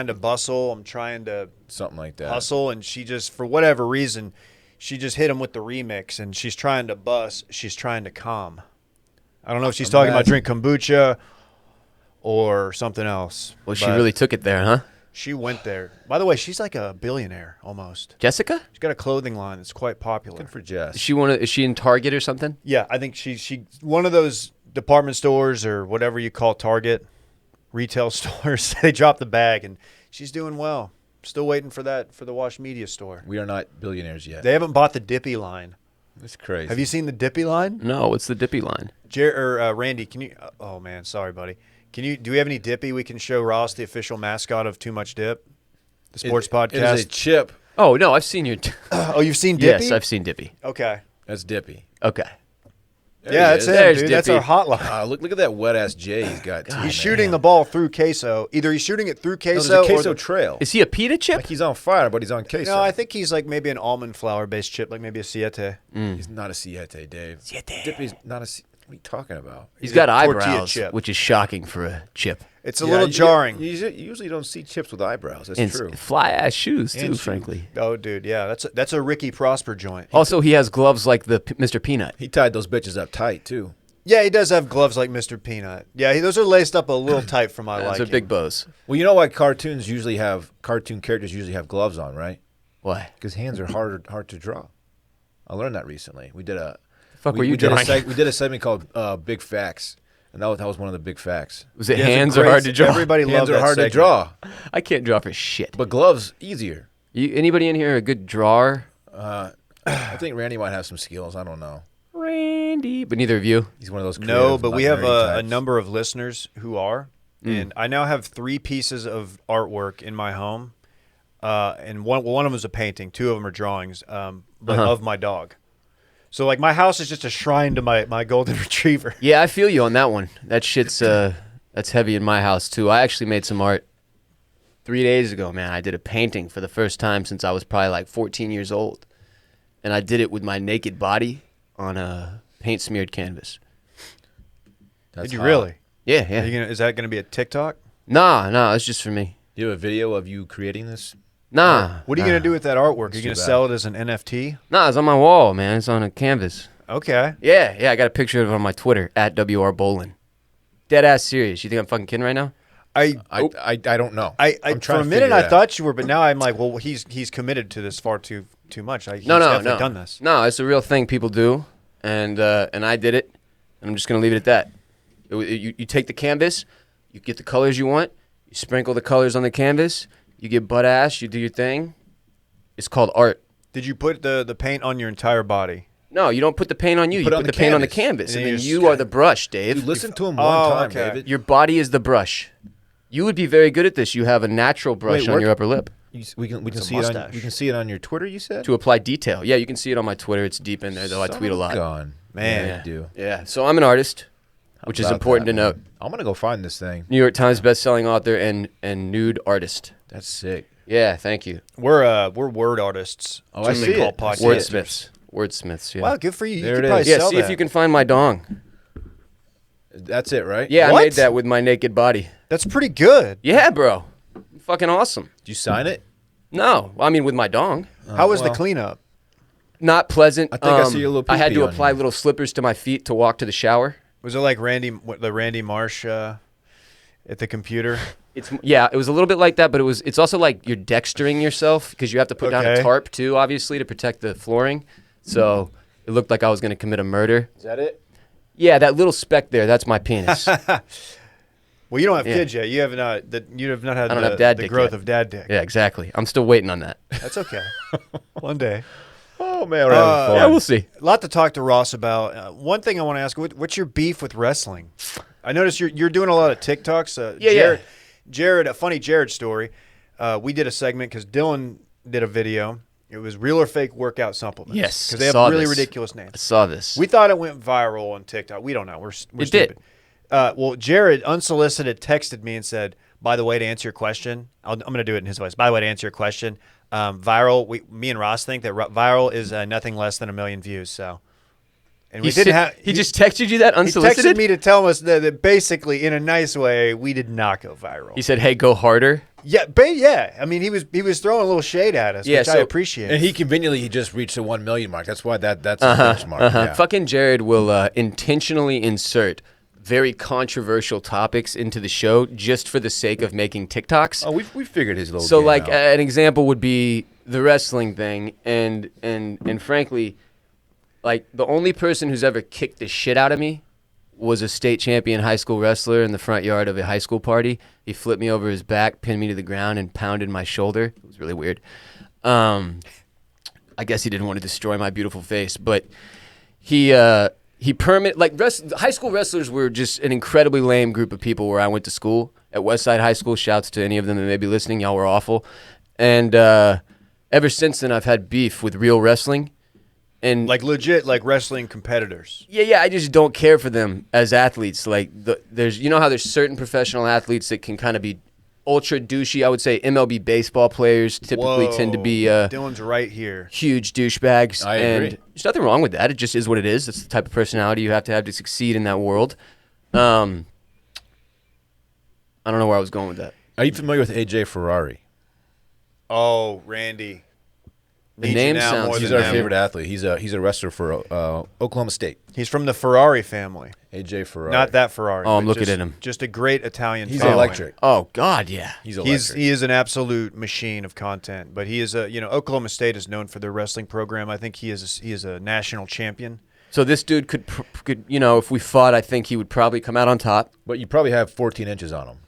to bustle, I'm trying to something like that. hustle, and she just for whatever reason, she just hit him with the remix, and she's trying to bust, she's trying to calm. I don't know if she's talking about drink kombucha or something else. well, she but really took it there, huh? she went there. By the way, she's like a billionaire almost. Jessica? She's got a clothing line that's quite popular. Good for Jess. Is she in Target or something? Yeah, I think she one of those department stores or whatever you call Target retail stores. They dropped the bag, and she's doing well. Still waiting for the Wash Media store. We are not billionaires yet. They haven't bought the Dippy line. It's crazy. Have you seen the Dippy line? No, what's the Dippy line? Randy, can you? Oh man, sorry, buddy. Can you? Do we have any Dippy we can show Ross, the official mascot of Too Much Dip, the sports podcast? It is a chip. Oh no, I've seen your. Oh, you've seen Dippy? Yes, I've seen Dippy. Okay. That's Dippy. Okay. There Yeah, he that's is. him, There's dude. That's our Dippy. hotline. Look at that wet ass J he's got. too. He's shooting the ball through queso. Either he's shooting it through No, queso, there's a or queso trail. Is he a pita chip? Like he's on fire, but he's on queso. no, I think he's like maybe an almond flour based chip, like maybe a siete. He's not a siete, Dave. Dippy's not a. What are you talking about? He's got a tortilla eyebrows, chip. which is shocking for a chip. It's a little jarring. You usually don't see chips with eyebrows. That's And true. fly ass shoes too, And shoes. frankly. Oh, dude, yeah, that's a Ricky Prosper joint. Also, he has gloves like the Mr. Peanut. He tied those bitches up tight too. Yeah, he does have gloves like Mr. Peanut. Yeah, those are laced up a little tight for my Those liking. are big bows. Well, you know why cartoon characters usually have gloves on, right? Why? Because hands are hard to draw. I learned that recently. We did a Fuck, were you we did a drawing? we did a segment called Big Facts, and that was one of the big facts. Was it Yeah, it's a hands are great- hard to draw? Everybody Hands loves are that hard to segment. draw, I can't draw for shit. but gloves easier. Anybody in here a good drawer? I think Randy might have some skills. I don't know. Randy, but neither of you. He's one of those. No, creative, but like, we have nerdy a types. number of listeners who are, and I now have 3 pieces of artwork in my home, and one of them is a painting, 2 of them are drawings, but of my dog. So like my house is just a shrine to my golden retriever. Yeah, I feel you on that one. That shit's that's heavy in my house too. I actually made some art 3 days ago, man. I did a painting for the first time since I was probably like 14 years old, and I did it with my naked body on a paint smeared canvas. That's Did you hot. really? Yeah, yeah. Is that going to be a TikTok? Nah, it's just for me. You have a video of you creating this? Nah. What are you going to do with that artwork? Are you too going to bad. sell it as an NFT? Nah, it's on my wall, man. It's on a canvas. Okay. Yeah, I got a picture of it on my Twitter at WR Bolen. Dead ass serious. You think I'm fucking kidding right now? I don't know. I I'm for trying a to minute figure I it out. thought you were, but now I'm like, well, he's committed to this far too much. He's No, definitely done this. No, it's a real thing people do, and I did it, and I'm just gonna leave it at that. You take the canvas, you get the colors you want, you sprinkle the colors on the canvas, you get butt ass, you do your thing. It's called art. Did you put the paint on your entire body? No, you don't put the paint on you. You put it put on the the paint on the canvas. canvas, And and then then you you are the brush, Dave. Dude, listen to him one Oh, time, okay. David. Your body is the brush. You would be very good at this. You have a natural brush Wait, on where- your upper lip We can It's a see it on mustache. we can see it on your Twitter. You said to apply detail. Yeah, you can see it on my Twitter. It's deep in there, though. I tweet a lot. Gone. Man. Yeah, you do. Yeah, so I'm an artist, which is About important that, to note. man. I'm gonna go find this thing. New York Times best-selling author and nude artist. That's sick. Yeah, thank you. We're word artists. Oh, That's I what see they call it. podcasters. Wordsmiths, yeah. Wow, good for you. There You it could probably is. Yeah, sell see that. if you can find my dong. That's it, right? Yeah, What? I made that with my naked body. That's pretty good. Yeah, bro. Fucking awesome. Did you sign it? No, I mean with my dong. How was the well. cleanup? Not pleasant. I think I see your little I had to pee-pee on apply you. little slippers to my feet to walk to the shower. Was it like the Randy Marsh at the computer? It was a little bit like that, but it's also like you're dextering yourself because you have to put down a Okay. tarp too, obviously, to protect the flooring. So It looked like I was going to commit a murder. Is that it? Yeah, that little speck there, that's my penis. Well, you don't have kids yet. You have not. You have not had I don't have dad the dick growth yet. of dad dick. Yeah, exactly. I'm still waiting on that. That's okay. One day. Oh man, we're having fun. Yeah, we'll see. A lot to talk to Ross about. One thing I want to ask: what's your beef with wrestling? I noticed you're doing a lot of TikToks. Jared, a funny Jared story. We did a segment because Dillon did a video. It was real or fake workout supplements. Yes, because they have saw really this. ridiculous I names. saw this. We thought it went viral on TikTok. We don't know. We're It stupid. did. Well, Jared, unsolicited, texted me and said, by the way, to answer your question, I'm going to do it in his voice. By the way, to answer your question, viral, me and Ross think that viral is nothing less than 1 million views. So, and we didn't have. He just texted you that He unsolicited? texted me to tell us that basically, in a nice way, we did not go viral. He said, hey, go harder. Yeah, I mean, he was throwing a little shade at us, Yeah, which I so- appreciate. And he conveniently just reached the 1 million mark. That's why that's a benchmark. Yeah. Fucking Jared will intentionally insert very controversial topics into the show just for the sake of making TikToks. Oh, we figured his little. So, game like, out. an example would be the wrestling thing, and frankly, like, the only person who's ever kicked the shit out of me was a state champion high school wrestler in the front yard of a high school party. He flipped me over his back, pinned me to the ground, and pounded my shoulder. It was really weird. I guess he didn't want to destroy my beautiful face, but he high school wrestlers were just an incredibly lame group of people where I went to school at Westside High School. Shouts to any of them that may be listening. Y'all were awful. And ever since then, I've had beef with real wrestling. And like legit, like wrestling competitors. yeah, I just don't care for them as athletes. Like there's, you know how there's certain professional athletes that can kind of be ultra douchey. I would say MLB baseball players typically tend to be Dylan's right here. huge douchebags. I agree. And there's nothing wrong with that. It just is what it is. It's the type of personality you have to succeed in that world. I don't know where I was going with that. Are you familiar with AJ Ferrari? Oh, Randy. The Need you name now sounds- more He's than our ever. favorite athlete. He's a wrestler for Oklahoma State. He's from the Ferrari family. AJ Ferrari. Not that Ferrari. Oh, I'm but looking just- at him. Just a great Italian He's family. electric. Oh God, yeah. He's electric. He is an absolute machine of content. But he is Oklahoma State is known for their wrestling program. I think he is a national champion. So this dude could if we fought, I think he would probably come out on top. But you probably have 14 inches on him.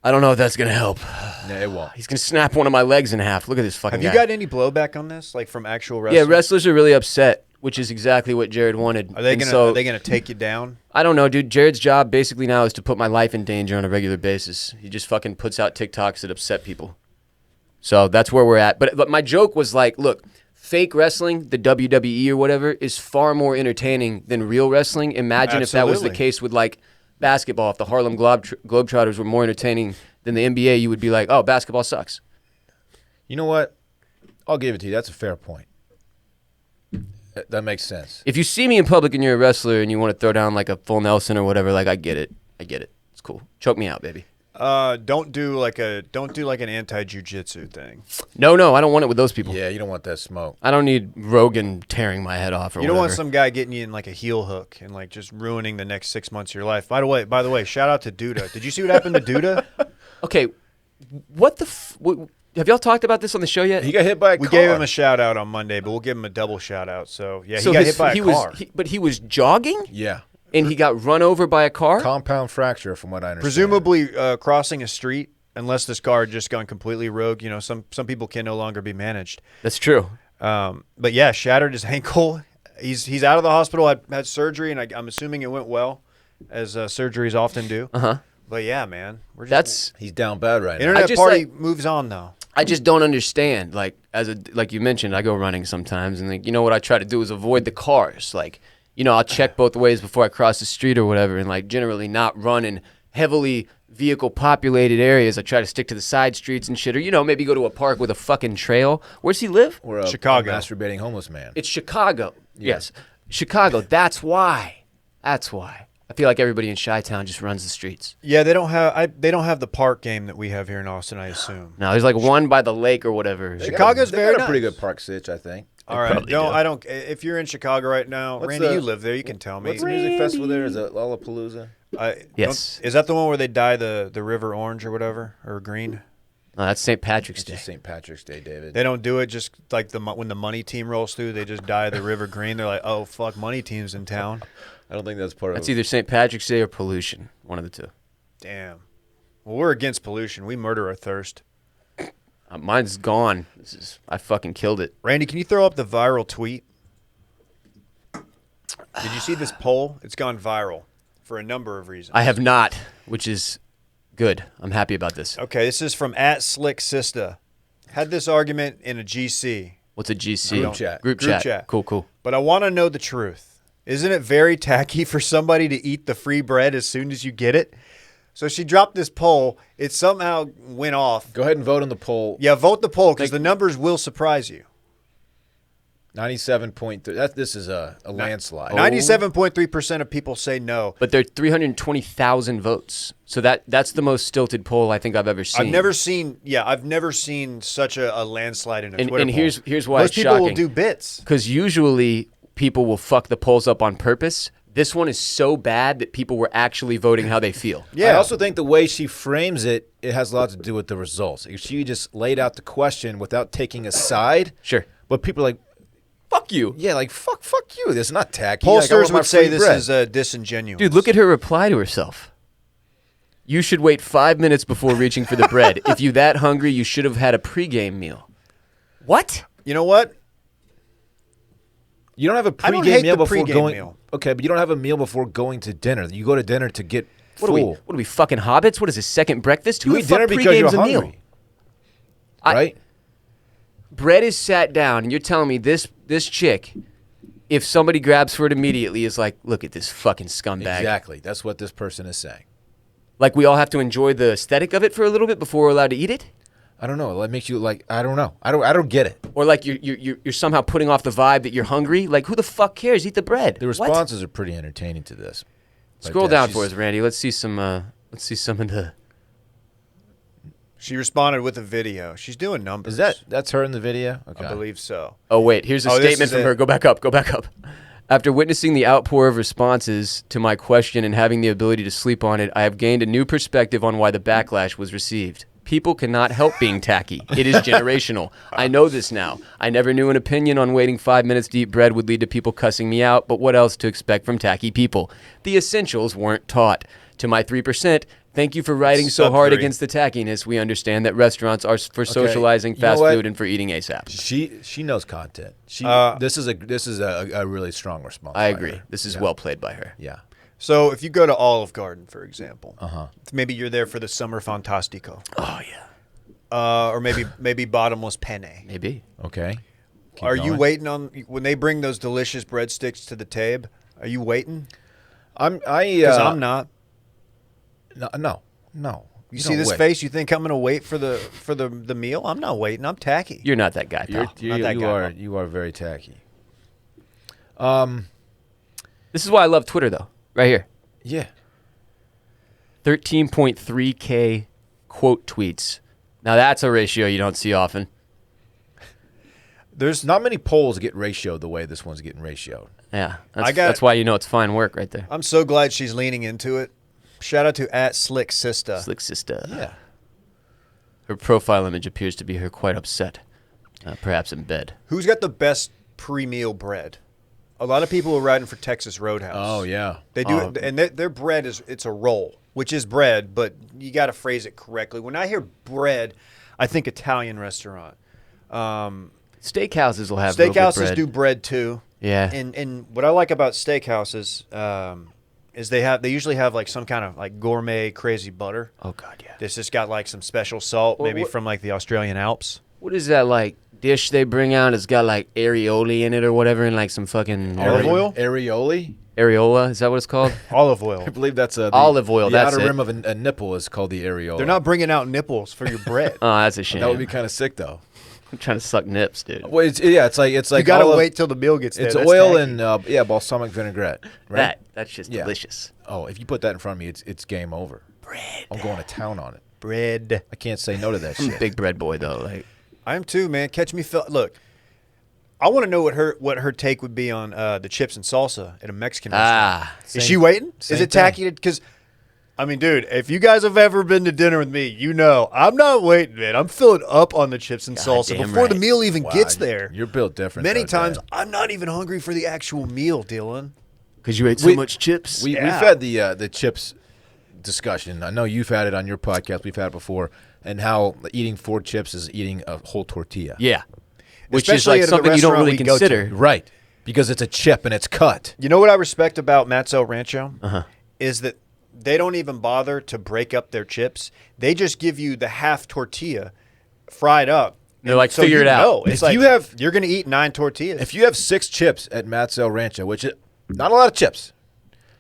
I don't know if that's gonna help. No, it won't. He's gonna snap one of my legs in half. Look at this fucking Have you guy. got any blowback on this, like from actual Yeah, wrestlers? wrestlers are really upset, which is exactly what Jared wanted. Are they And gonna so- Are they gonna take you down? I don't know, dude. Jared's job basically now is to put my life in danger on a regular basis. He just fucking puts out TikToks that upset people. So that's where we're at. But my joke was like, look, fake wrestling, the WWE or whatever, is far more entertaining than real wrestling. Imagine if that was the Absolutely. case with like basketball. If the Harlem Globetrotters were more entertaining than the NBA, you would be like, oh, basketball sucks. You know what? I'll give it to you. That's a fair point. That makes sense. If you see me in public and you're a wrestler and you want to throw down like a full Nelson or whatever, like I get it. It's cool. Choke me out, baby. Don't do like an anti-jiu-jitsu thing. No, I don't want it with those people. Yeah, you don't want that smoke. I don't need Rogan tearing my head off or You don't want whatever. some guy getting you in like a heel hook and like just ruining the next 6 months of your life. By the way, shout out to Duda. Did you see what happened to Duda? Okay, what the have y'all talked about this on the show yet? He got hit by a We car. gave him a shout out on Monday, but we'll give him a double shout out. So yeah, he So got his- hit by a he car. but he was jogging Yeah. and he got run over by a car? Compound fracture, from what I understand. Presumably crossing a street, unless this car had just gone completely rogue. You know, some people can no longer be managed. That's true. But yeah, shattered his ankle. He's out of the hospital. Had surgery, and I'm assuming it went well, as surgeries often do. Uh-huh. But yeah, man, we're just That's He's down bad right now. internet I just, party like- moves on though. I just don't understand. Like you mentioned, I go running sometimes, and like, you know what I try to do is avoid the cars. Like, you know, I'll check both ways before I cross the street or whatever, and like generally not run in heavily vehicle populated areas. I try to stick to the side streets and shit, or maybe go to a park with a fucking trail. Where's he live? We're a Chicago. masturbating homeless man. It's Chicago. Yes, Chicago. That's why. I feel like everybody in Chi-Town just runs the streets. Yeah, they don't have the park game that we have here in Austin. I assume. No, there's like one by the lake or whatever. Chicago's They very got a pretty nice. good park sitch, I think. All right, probably do. I don't. If you're in Chicago right now, What's Randy, the- you live there. You can tell me. What's the music festival there? Is it Lollapalooza? Yes. Is that the one where they dye the river orange or whatever or green? Oh, that's St. Patrick's It's Day. just St. Patrick's Day, David. They don't do it just like when the money team rolls through. They just dye the river green. They're like, oh fuck, money team's in town. I don't think that's part That's of. either St. Patrick's Day or pollution. One of the two. Damn. Well, we're against pollution. We murder our thirst. Mine's gone. I fucking killed it. Randy, can you throw up the viral tweet? Did you see this poll? It's gone viral for a number of reasons. I have not, which is good. I'm happy about this. Okay, this is from @SlickSista. Had this argument in a GC, What's a GC? Group chat. Group Group chat. chat. Cool. but I want to know the truth. Isn't it very tacky for somebody to eat the free bread as soon as you get it? So she dropped this poll. It somehow went off. Go ahead and vote on the poll. Yeah, vote the poll because the numbers will surprise you. 97.3. This is a landslide. 97.3% of people say no. But there are 320,000 votes. So that's the most stilted poll I think I've ever seen. I've never seen such a landslide in a Twitter And poll. here's why Most it's people shocking. will do bits. Because usually people will fuck the polls up on purpose. This one is so bad that people were actually voting how they feel. Yeah. I also think the way she frames it, it has a lot to do with the results. If she just laid out the question without taking a side. Sure. But people are like, Fuck you. yeah, like, fuck you. This is not tacky. Like, I Pollsters want my would say free this bread. is disingenuous. Dude, look at her reply to herself. You should wait 5 minutes before reaching for the bread. If you that hungry, you should have had a pregame meal. What? You know what? You don't have a I don't pregame hate meal the before pregame going. meal. Okay, but you don't have a meal before going to dinner. You go to dinner to get What full. are we fucking hobbits? What is this, second breakfast? You Who eat the fuck dinner because you're pregames a hungry, meal? right? Bread is sat down, and you're telling me this chick, if somebody grabs for it immediately, is like, look at this fucking scumbag. Exactly. That's what this person is saying. Like we all have to enjoy the aesthetic of it for a little bit before we're allowed to eat it? I don't know. That makes you like. I don't know. I don't get it. Or like you're somehow putting off the vibe that you're hungry? Like who the fuck cares? Eat the bread. The What? responses are pretty entertaining to this. But, Scroll down she's- for us, Randy. Let's see some of the. She responded with a video. She's doing numbers. That's her in the video? Okay. I believe so. Oh wait, here's a Oh, this statement is from it. her. Go back up. After witnessing the outpour of responses to my question and having the ability to sleep on it, I have gained a new perspective on why the backlash was received. People cannot help being tacky. It is generational. I know this now. I never knew an opinion on waiting 5 minutes to eat bread would lead to people cussing me out, but what else to expect from tacky people? The essentials weren't taught. To my 3%, thank you for writing so Sub hard 3. against the tackiness. We understand that restaurants are for socializing, you know fast what? food, and for eating ASAP. She knows content. This is a really strong response. I by agree. her. This is well played by her. Yeah. So if you go to Olive Garden, for example, Uh-huh. maybe you're there for the Summer Fantastico, Oh, yeah. or maybe bottomless penne. Maybe. Okay. Keep Are you going. waiting on when they bring those delicious breadsticks to the table? Are you waiting? Because I'm not. No. You see this face? You think I'm going to wait for the meal? I'm not waiting. I'm tacky. You're not that guy, pal. Not that guy. You are very tacky. This is why I love Twitter, though. Right here. Yeah. 13.3K quote tweets. Now, that's a ratio you don't see often. There's not many polls get ratioed the way this one's getting ratioed. Yeah. got- That's why you know it's fine work right there. I'm so glad she's leaning into it. Shout out to @SlickSista. Slick sister. Yeah. Her profile image appears to be her quite upset, perhaps in bed. Who's got the best pre-meal bread? A lot of people are riding for Texas Roadhouse. Oh yeah. They do, and their bread it's a roll, which is bread, but you got to phrase it correctly. When I hear bread, I think Italian restaurant. Steakhouses will have real good Steakhouses bread. do bread too. Yeah. And what I like about steakhouses is they usually have like some kind of like gourmet crazy butter. Oh, God, yeah. This just got like some special salt, Well, maybe what- from like the Australian Alps. What is that, like, dish they bring out? It's got, like, areoli in it or whatever and, like, some fucking... Olive oil? Areoli? Areola? Is that what it's called? Olive oil. I believe that's the Olive oil, The that's outer it. rim of a nipple is called the areola. They're not bringing out nipples for your bread. Oh, that's a shame. That would be kind of sick though. I'm trying to suck nips, dude. Well, it's like you got to wait till the meal gets there. It's That's oil tacky. and balsamic vinaigrette. Right? That's just Yeah. delicious. Oh, if you put that in front of me, it's game over. Bread. I'm going to town on it. bread. I can't say no to that I'm a shit. big bread boy, though. Like, I am too, man. Catch me. Look, I want to know what her take would be on the chips and salsa at a Mexican restaurant. ah, Is she waiting? Is same it tacky? Because I mean, dude, if you guys have ever been to dinner with me, you know I'm not waiting, man. I'm filling up on the chips and salsa damn before the right. meal even gets there. You're built different. Many though, times, Dad. I'm not even hungry for the actual meal, Dylan. Because you ate so much chips. We've Yeah. had the chips discussion. I know you've had it on your podcast. We've had it before, and how eating 4 chips is eating a whole tortilla. yeah. Which Especially is at like the something you don't restaurant really we go to. consider. Right, because it's a chip and it's cut. You know what I respect about Matt's El Rancho? Is that they don't even bother to break up their chips. They just give you the half tortilla fried up. They're like, So figure you it out. know. It's If like you have- you're going to eat 9 tortillas. If you have 6 chips at Matt's El Rancho, which is not a lot of chips,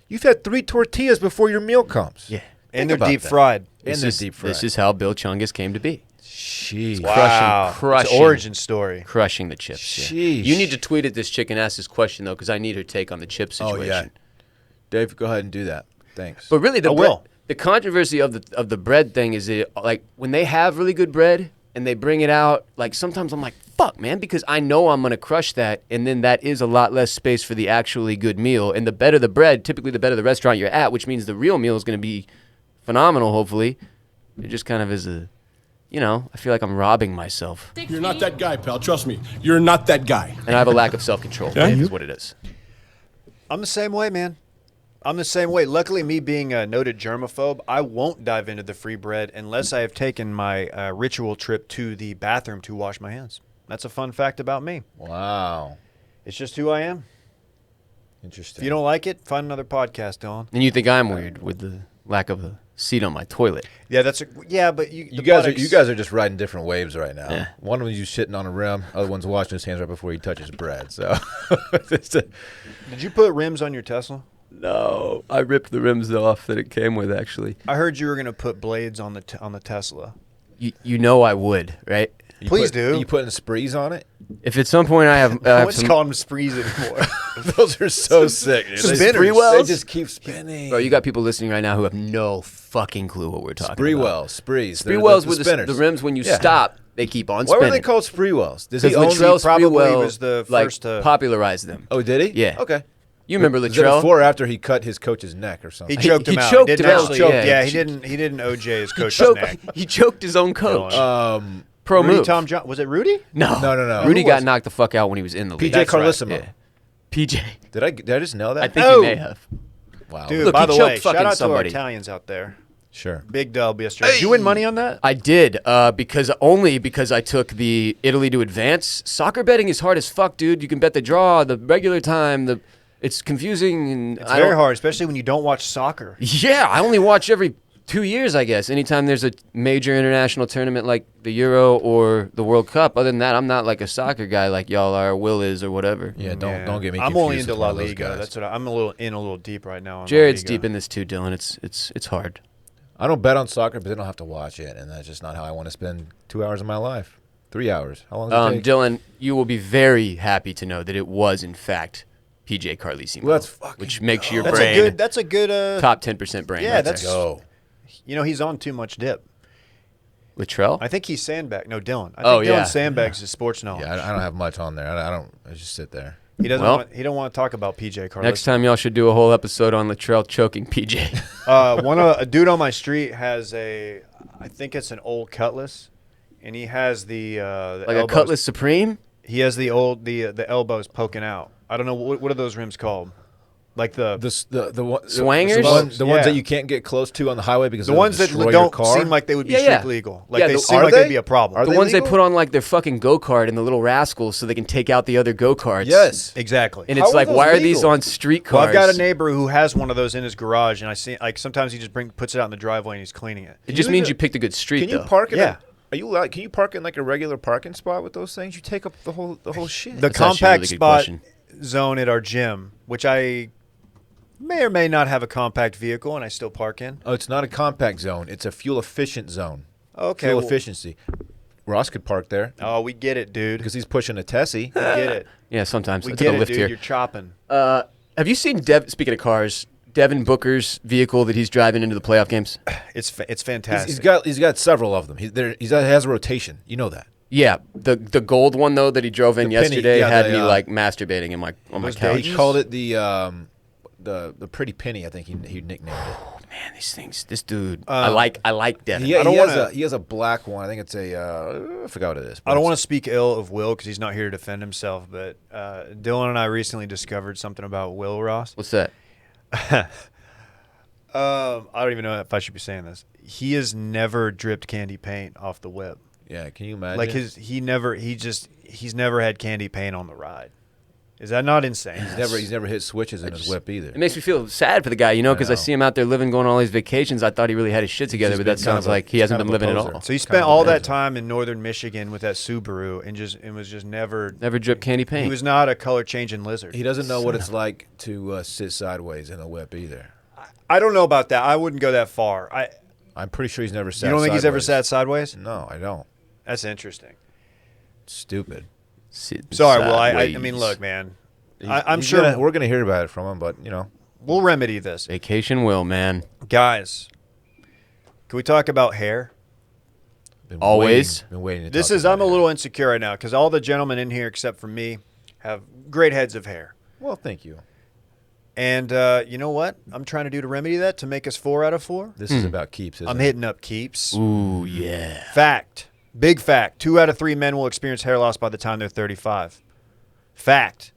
you've had 3 tortillas before your meal comes. Yeah. and Think they're about deep that. fried. And they're deep fried. This is how Bill Chungus came to be. Jeez. Wow. It's crushing. an origin story. Crushing the chips. Yeah. Sheesh. You need to tweet at this chick and ask this question, though, because I need her take on the chip situation. Oh yeah, Dave, go ahead and do that. Thanks. But really, I will. the controversy of the bread thing is that, like, when they have really good bread and they bring it out, like, sometimes I'm like, fuck, man, because I know I'm going to crush that, and then that is a lot less space for the actually good meal. And the better the bread, typically the better the restaurant you're at, which means the real meal is going to be phenomenal, hopefully. It just kind of is a, you know, I feel like I'm robbing myself. You're not that guy, pal. Trust me. You're not that guy. And I have a lack of self-control. Yeah? Is what it is. I'm the same way, man. I'm the same way. Luckily, me being a noted germaphobe, I won't dive into the free bread unless I have taken my ritual trip to the bathroom to wash my hands. That's a fun fact about me. Wow. It's just who I am. Interesting. If you don't like it, find another podcast, Dylan. And you think I'm weird with the lack of a seat on my toilet. Yeah, but You guys are just riding different waves right now. Yeah. One of you sitting on a rim, other one's washing his hands right before he touches bread. So, Did you put rims on your Tesla? No, I ripped the rims off that it came with, actually. I heard you were gonna put blades on the Tesla. You know I would, right? Please do. Are you putting sprees on it? If at some point I have, I wouldn't some, call them sprees anymore. Those are so sick. Spinners. They just keep spinning. bro, you got people listening right now who have no fucking clue what we're talking Spree about. wells, sprees. Spree They're wells the with spinners. the rims when you Yeah. stop, they keep on Why spinning. were they called spree wells? Does Because he own Latrell probably Sprewell, was the like, first to- popularized them. Oh, did he? Yeah. Okay. You remember Was it Latrell? before or after he cut his coach's neck or something? He choked he him out. choked He didn't him out, actually. yeah. Yeah, he didn't OJ his coach's Choked- neck. he choked his own coach. Pro Rudy move. Tom John was it Rudy? No. No. Rudy Who got was it? knocked the fuck out when he was in the league. PJ That's right. Carlissimo. Yeah. PJ. Did I just know that? I think Oh. you may have. Wow. Dude, Look, by he the choked way, shout fucking out somebody. to our Italians out there. Sure. Big dub yesterday. Did you win money on that? I did, because I took the Italy to advance. Soccer betting is hard as fuck, dude. You can bet the draw, the regular time, it's confusing. And It's very hard, especially when you don't watch soccer. Yeah, I only watch every 2 years, I guess. Anytime there's a major international tournament like the Euro or the World Cup. Other than that, I'm not like a soccer guy like y'all are, or Will is, or whatever. Yeah, don't get me I'm confused only into with La one of those Liga. guys. That's what I'm a little deep right now. On La Jared's Liga. deep in this too, Dylan. It's hard. I don't bet on soccer, but I don't have to watch it, and that's just not how I want to spend 2 hours of my life. 3 hours. How long does it take? Dylan, you will be very happy to know that it was, in fact, PJ Carlissimo. Let's fucking which makes your That's brain a good. That's a good. top 10% brain. Yeah, right that's- there. Go. You know, he's on too much dip. Latrell. I think he's sandbag. No, Dylan. I think Oh, Dylan yeah. sandbags his sports knowledge. Yeah, I don't have much on there. I just sit there. He doesn't. Well, He don't want to talk about PJ Carlissimo. Next time, y'all should do a whole episode on Latrell choking PJ. A dude on my street has I think it's an old Cutlass, and he has the Like elbows. a Cutlass Supreme? He has the elbows poking out. I don't know what are those rims called? Like the Swangers? The ones Yeah. that you can't get close to on the highway because the they'll ones that destroy your don't car. seem like they would be Yeah, yeah. street legal. Like Yeah, they the- seem are like they? they'd be a problem. Are The they ones legal? they put on like their fucking go-kart and the little rascals so they can take out the other go-karts. Yes. Exactly. And How it's are like, those why are these legal? on street cars? Well, I've got a neighbor who has one of those in his garage, and I see like sometimes he just puts it out in the driveway and he's cleaning it. It just you means even- you picked a good street, Can you though. park in Yeah. Are you allowed? Can you park in like a regular parking spot with those things? You take up the whole shit. The That's actually a compact really good spot question. zone at our gym, which I may or may not have a compact vehicle, and I still park in. Oh, it's not a compact zone. It's a fuel efficient zone. Okay. Fuel well- efficiency. Ross could park there Oh, we get it, dude. because he's pushing a Tessie. We get it. Yeah, sometimes. We I took get a it, lift dude. here. You're chopping. Have you seen speaking of cars, Devin Booker's vehicle that he's driving into the playoff games? It's fantastic. He's got several of them. He has a rotation. You know that. Yeah, the gold one though that he drove in The penny- yesterday yeah, had the, me like masturbating on my Those couch. Dayton's? He called it the the Pretty Penny. I think he nicknamed it. Man, these things. This dude. I like Devin. He has a black one. I think it's I forgot what it is. I don't want to speak ill of Will because he's not here to defend himself. But Dylan and I recently discovered something about Will Ross. What's that? I don't even know if I should be saying this. He has never dripped candy paint off the whip. Yeah, can you imagine? Like he's never had candy paint on the ride. Is that not insane? He's never hit switches in his whip either. It makes me feel sad for the guy, because I see him out there living, going on all these vacations. I thought he really had his shit together, but that sounds like he hasn't been living at all. So he spent all that time in northern Michigan with that Subaru and was just never dripped candy paint. He was not a color changing lizard. He doesn't know what it's like to sit sideways in a whip either. I don't know about that. I wouldn't go that far. I'm pretty sure he's never sat. You don't think sideways. he's ever sat sideways? No, I don't. That's interesting. Stupid. Sorry, Will. I mean, look, man. I'm sure we're gonna hear about it from him, but we'll remedy this. Vacation Will, man. Guys, can we talk about hair? Always. Been waiting. I'm a little insecure right now because all the gentlemen in here, except for me, have great heads of hair. Well, thank you. And you know what I'm trying to do to remedy that to make us 4 out of 4? This is about keeps, isn't I'm it? hitting up keeps. Ooh, yeah. Fact. Big fact. 2 out of 3 men will experience hair loss by the time they're 35. Fact.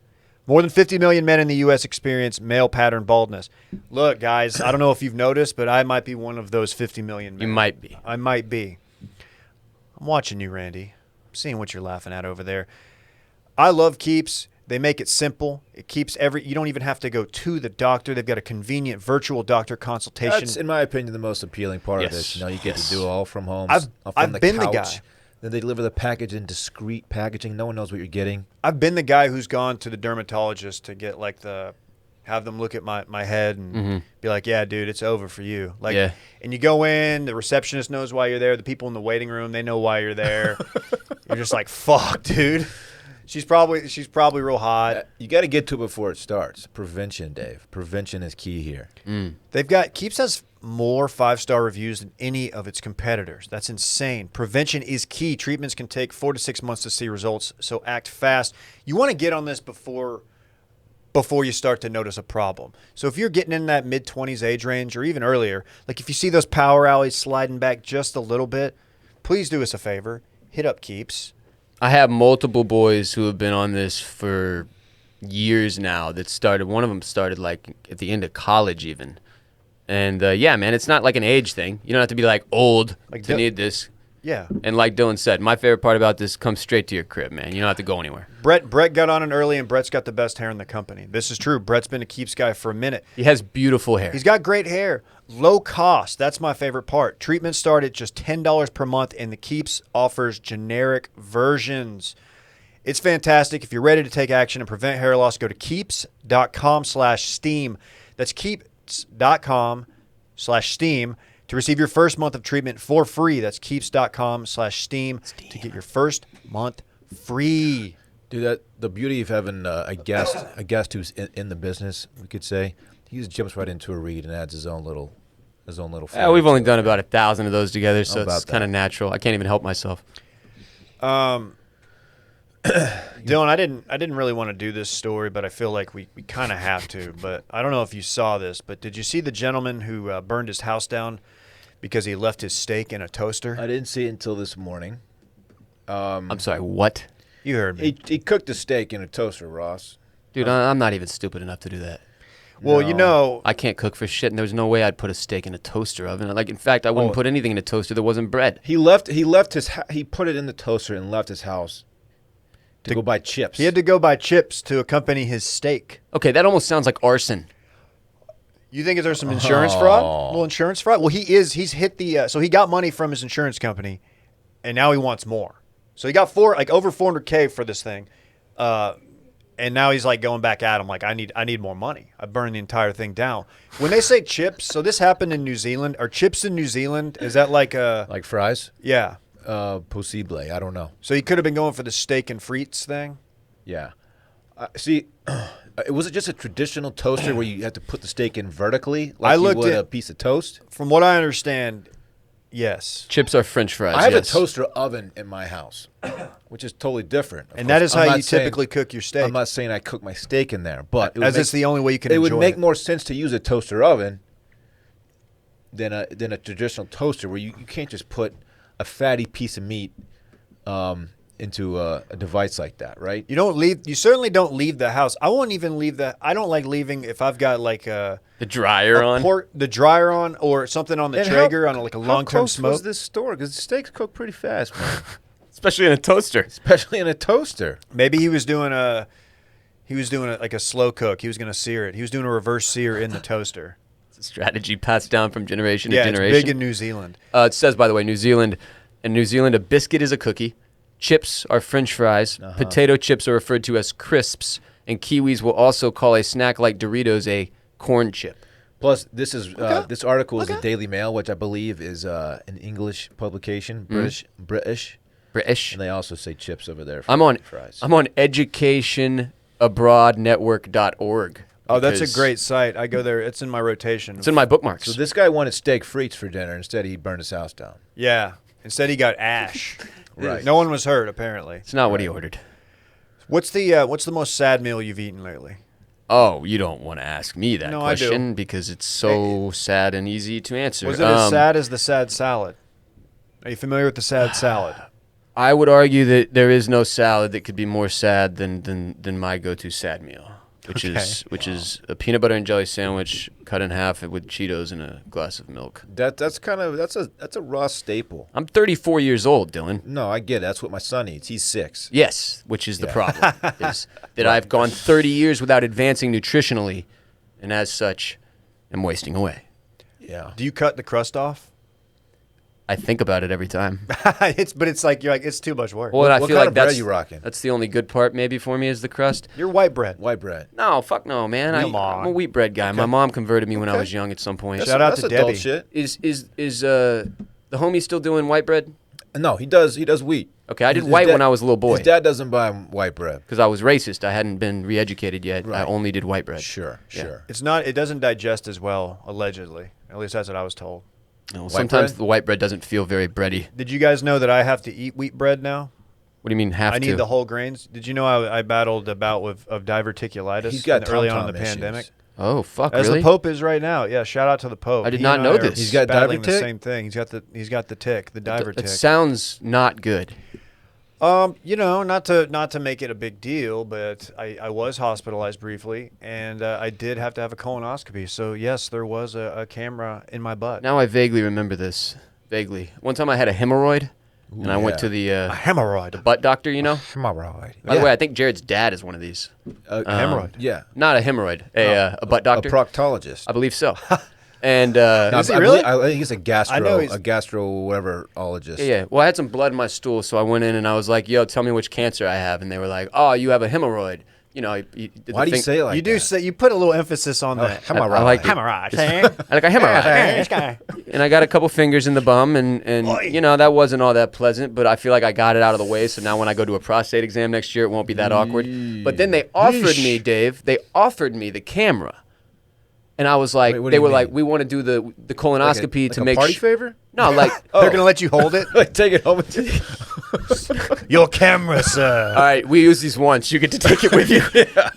More than 50 million men in the U.S. experience male pattern baldness. Look, guys, I don't know if you've noticed, but I might be one of those 50 million men. You might be. I might be. I'm watching you, Randy. I'm seeing what you're laughing at over there. I love Keeps. They make it simple. It keeps you don't even have to go to the doctor. They've got a convenient virtual doctor consultation. That's, in my opinion, the most appealing part of this. You get to do it all from home. I've been the guy. Then they deliver the package in discreet packaging. No one knows what you're getting. I've been the guy who's gone to the dermatologist to get have them look at my head and be like, yeah, dude, it's over for you. And you go in, the receptionist knows why you're there. The people in the waiting room, they know why you're there. You're just like, fuck, dude. She's probably real hot. You got to get to it before it starts. Prevention, Dave. Prevention is key here. Keeps has more 5-star reviews than any of its competitors. That's insane. Prevention is key. Treatments can take 4 to 6 months to see results, so act fast. You want to get on this before you start to notice a problem. So if you're getting in that mid-20s age range or even earlier, like if you see those power alleys sliding back just a little bit, please do us a favor. Hit up Keeps. I have multiple boys who have been on this for years now that started. One of them started like at the end of college even. And yeah, man, it's not like an age thing. You don't have to be like old to need this. Yeah. And like Dylan said, my favorite part about this comes straight to your crib, man. You don't have to go anywhere. Brett got on it early, and Brett's got the best hair in the company. This is true. Brett's been a Keeps guy for a minute. He has beautiful hair. He's got great hair. Low cost. That's my favorite part. Treatments start at just $10 per month, and the Keeps offers generic versions. It's fantastic. If you're ready to take action and prevent hair loss, go to keeps.com/steam. That's keeps.com/steam to receive your first month of treatment for free. That's keeps.com/steam to get your first month free. Dude, the beauty of having a guest who's in the business, we could say, he just jumps right into a read and adds his own little. Yeah, we've only done about 1,000 of those together, so it's kind of natural. I can't even help myself. Dylan, I didn't really want to do this story, but I feel like we kind of have to. But I don't know if you saw this, but did you see the gentleman who burned his house down because he left his steak in a toaster? I didn't see it until this morning. I'm sorry, what? You heard me. He cooked a steak in a toaster, Ross. Dude, I'm not even stupid enough to do that. Well, no. I can't cook for shit, and there's no way I'd put a steak in a toaster oven. Like, in fact, I wouldn't put anything in a toaster that wasn't bread. He put it in the toaster and left his house to go buy chips. He had to go buy chips to accompany his steak. Okay, that almost sounds like arson. You think there's some insurance fraud? A little insurance fraud? Well, he's hit the so he got money from his insurance company, and now he wants more. So he got over $400K for this thing, and now he's like going back at him like I need more money. I burned the entire thing down. When they say chips, so this happened in New Zealand. Are chips in New Zealand? Is that like fries? Yeah. Possible. I don't know. So he could have been going for the steak and frites thing? Yeah. See, was it just a traditional toaster where you had to put the steak in vertically like you would a piece of toast? From what I understand, Yes. Chips are French fries. I have yes. a toaster oven in my house, which is totally different. Of And course, that is I'm how not you saying- typically cook your steak. I'm not saying I cook my steak in there, but As it's the only way you can It would enjoy make it. more sense to use a toaster oven than a traditional toaster, where you can't just put a fatty piece of meat into a device like that, right? You certainly don't leave the house. I won't even leave I don't like leaving if I've got like The dryer on. the dryer on or something on the And Traeger on like a how long-term close smoke. was this store? Because steaks cook pretty fast, man. Especially in a toaster. Especially in a toaster. Maybe he was doing like a slow cook. He was going to sear it. He was doing a reverse sear in the toaster. It's a strategy passed down from generation to Yeah, generation. it's big in New Zealand. It says, by the way, New Zealand, a biscuit is a cookie. Chips are French fries. Potato chips are referred to as crisps. And Kiwis will also call a snack like Doritos a corn chip. Plus, this this article is the Daily Mail, which I believe is an English publication, British, British. and they also say chips over there. For I'm on fries. educationabroadnetwork.org. Oh, that's a because great site. I go there. It's in my rotation. It's in my bookmarks. So this guy wanted steak frites for dinner. Instead, he burned his house down. Yeah. Instead, he got ash. Right. No one was hurt, apparently. It's not what he ordered. What's the most sad meal you've eaten lately? Oh, you don't want to ask me that No, I do. question because it's so sad and easy to answer. Was it as sad as the sad salad? Are you familiar with the sad salad? I would argue that there is no salad that could be more sad than my go-to sad meal, which is a peanut butter and jelly sandwich cut in half with Cheetos and a glass of milk. That's a raw staple. I'm 34 years old, Dylan. No, I get it. That's what my son eats. He's 6. Yes, which is the problem, is that I've gone 30 years without advancing nutritionally, and as such, am wasting away. Yeah. Do you cut the crust off? I think about it every time. It's like you're like it's too much work. Well, and I What feel kind like of bread that's you rocking? that's the only good part maybe for me is the crust. You're white bread. White bread. No, fuck no, man. Come on. I'm a wheat bread guy. My mom converted me when I was young at some point. Shout out That's to adult Debbie. shit. Is the homie still doing white bread? No, he does wheat. Okay, I did His white dad- when I was a little boy. His dad doesn't buy him white bread. Because I was racist. I hadn't been re-educated yet. I Right. only did white bread. Sure. It's not. It doesn't digest as well, allegedly. At least that's what I was told. No, sometimes bread? the white bread doesn't feel very bready. Did you guys know that I have to eat wheat bread now? What do you mean have I to? need the whole grains. Did you know I battled a bout of diverticulitis He's got early on in tom-tom the issues. pandemic? Oh, fuck, As really? the Pope is right now. Yeah, shout out to the Pope. I did He not and know are this. He's got battling the divertick? same thing. He's got the tick, the diver It tick. sounds not good. Not to make it a big deal, but I was hospitalized briefly, and I did have to have a colonoscopy. So yes, there was a camera in my butt. Now I vaguely remember this. Vaguely. One time I had a hemorrhoid, and I went yeah. to the A hemorrhoid. butt doctor, you know? Hemorrhoid. By the way, I think Jared's dad is one of these. Hemorrhoid. Yeah. Not a hemorrhoid, a butt doctor. A proctologist. I believe so. And No, Is he I really? I think he's a I know he's- gastro whateverologist. yeah. Well, I had some blood in my stool, so I went in and I was like, "Yo, tell me which cancer I have." And they were like, "Oh, you have a hemorrhoid." You know, Why do you say it like You do that? say you put a little emphasis on that. Hemorrhoid. I like it. Hemorrhoid. I like a hemorrhoid. And I got a couple fingers in the bum, and you know that wasn't all that pleasant, but I feel like I got it out of the way. So now when I go to a prostate exam next year, it won't be that awkward. But then they offered me, Dave. They offered me the camera, and I was like, Wait, what do they you were mean? like, we want to do the colonoscopy to a make party sure. favor? No, like, They're gonna let you hold it. Like, take it home. And Your camera, sir. all right, we use these once. You get to take it with you.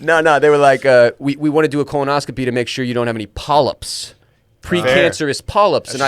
No, they were like, we want to do a colonoscopy to make sure you don't have any polyps, precancerous polyps. That's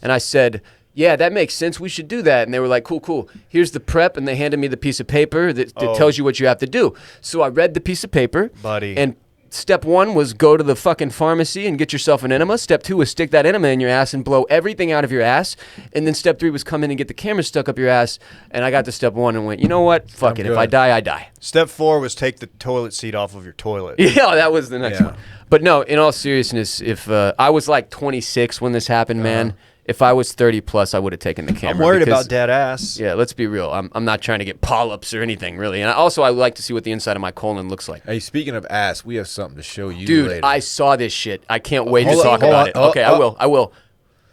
And I said, yeah, that makes sense. We should do that. And they were like, cool. Here's the prep, and they handed me the piece of paper that tells you what you have to do. So I read the piece of paper, Buddy. and step 1 was go to the fucking pharmacy and get yourself an enema. Step 2 was stick that enema in your ass and blow everything out of your ass. And then step 3 was come in and get the camera stuck up your ass. And I got to step 1 and went, you know what? Fuck it. If good. I die, I die. Step 4 was take the toilet seat off of your toilet. Yeah, that was the next Yeah. one. But no, in all seriousness, if I was like 26 when this happened, man, if I was 30 plus, I would have taken the camera. I'm worried because- about dead ass. Yeah, let's be real. I'm not trying to get polyps or anything, really. And I like to see what the inside of my colon looks like. Hey, speaking of ass, we have something to show you Dude, later. I saw this shit. I can't wait to Hold on, talk hold about on. it. Oh, Okay, oh. I will.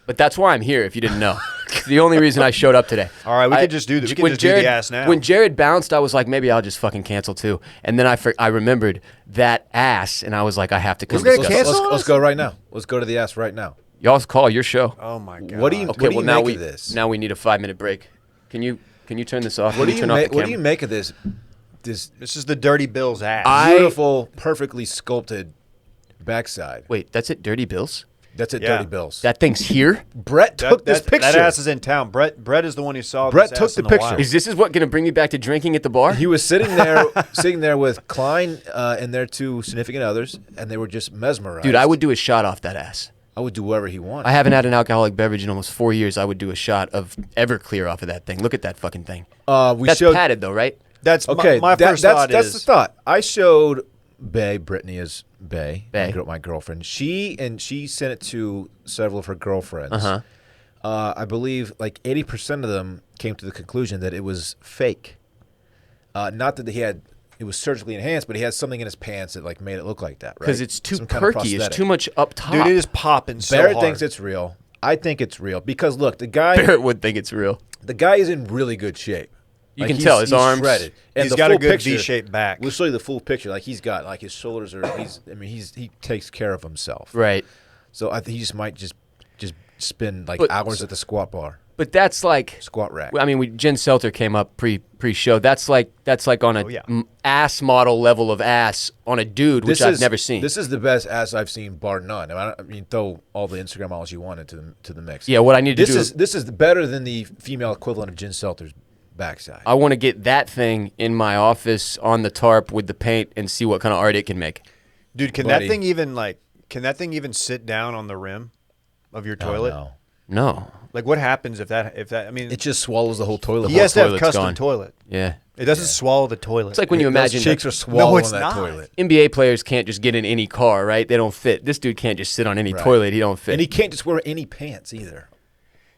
But that's why I'm here, if you didn't know. It's the only reason I showed up today. All right, we could just do this. We could when just do the ass now. When Jared bounced, I was like, maybe I'll just fucking cancel too. And then I remembered that ass, and I was like, I have to come gonna discuss cancel? it. Let's go right now. Let's go to the ass right now. Y'all call your show. Oh my god. What do you Okay, well now now of this? now we need a 5-minute break. Can you turn this off? What Can do you turn off the make? What do camera? you make of this? This This is the Dirty Bill's ass. beautiful, perfectly sculpted backside. Wait, that's it. Dirty Bills. That's at Yeah. Dirty Bills. That thing's here. Brett took this picture. That ass is in town. Brett is the one who saw Brett this took ass the in the picture. wild. Is this what gonna bring me back to drinking at the bar? He was sitting there with Klein and their two significant others, and they were just mesmerized. Dude, I would do a shot off that ass. I would do whatever he wanted. I haven't had an alcoholic beverage in almost 4 years. I would do a shot of Everclear off of that thing. Look at that fucking thing. We That's showed. padded though, right? That's Okay, my first thought that's is the thought. I showed Brittany is Bae. my girlfriend. She sent it to several of her girlfriends. Uh-huh. I believe like 80% of them came to the conclusion that it was fake. Not that it was surgically enhanced, but he had something in his pants that like made it look like that. Right? Because it's too Some kind of perky. It's prosthetic. too much up top. dude, it is popping so Barrett hard. thinks it's real. I think it's real because look, the guy Barrett would think it's real. is in really good shape. You can tell his he's arms. shredded. And He's the got a full good picture- V-shaped back. We'll show you the full picture. Like he's got like his shoulders are. He takes care of himself. Right. So I think he just might just spend like But- hours at the squat bar, But that's like, squat rack. I mean, Jen Seltzer came up pre-show. That's like on a yeah. ass model level of ass on a dude, which I've never seen. This is the best ass I've seen, bar none. I mean, throw all the Instagram models you want into the mix. Yeah, what I need to do This is better than the female equivalent of Jen Seltzer's backside. I want to get that thing in my office on the tarp with the paint and see what kind of art it can make. Dude, can Buddy. that thing even sit down on the rim of your toilet? No. No. Like what happens if that I mean It just swallows the whole toilet. he has to have toilet's custom gone. toilet. Yeah. It doesn't swallow the toilet. It's like when you imagine Those chicks are swallowing it's that not. toilet. NBA players can't just get in any car, right? They don't fit. This dude can't just sit on any Right. toilet. He don't fit. And he can't just wear any pants either.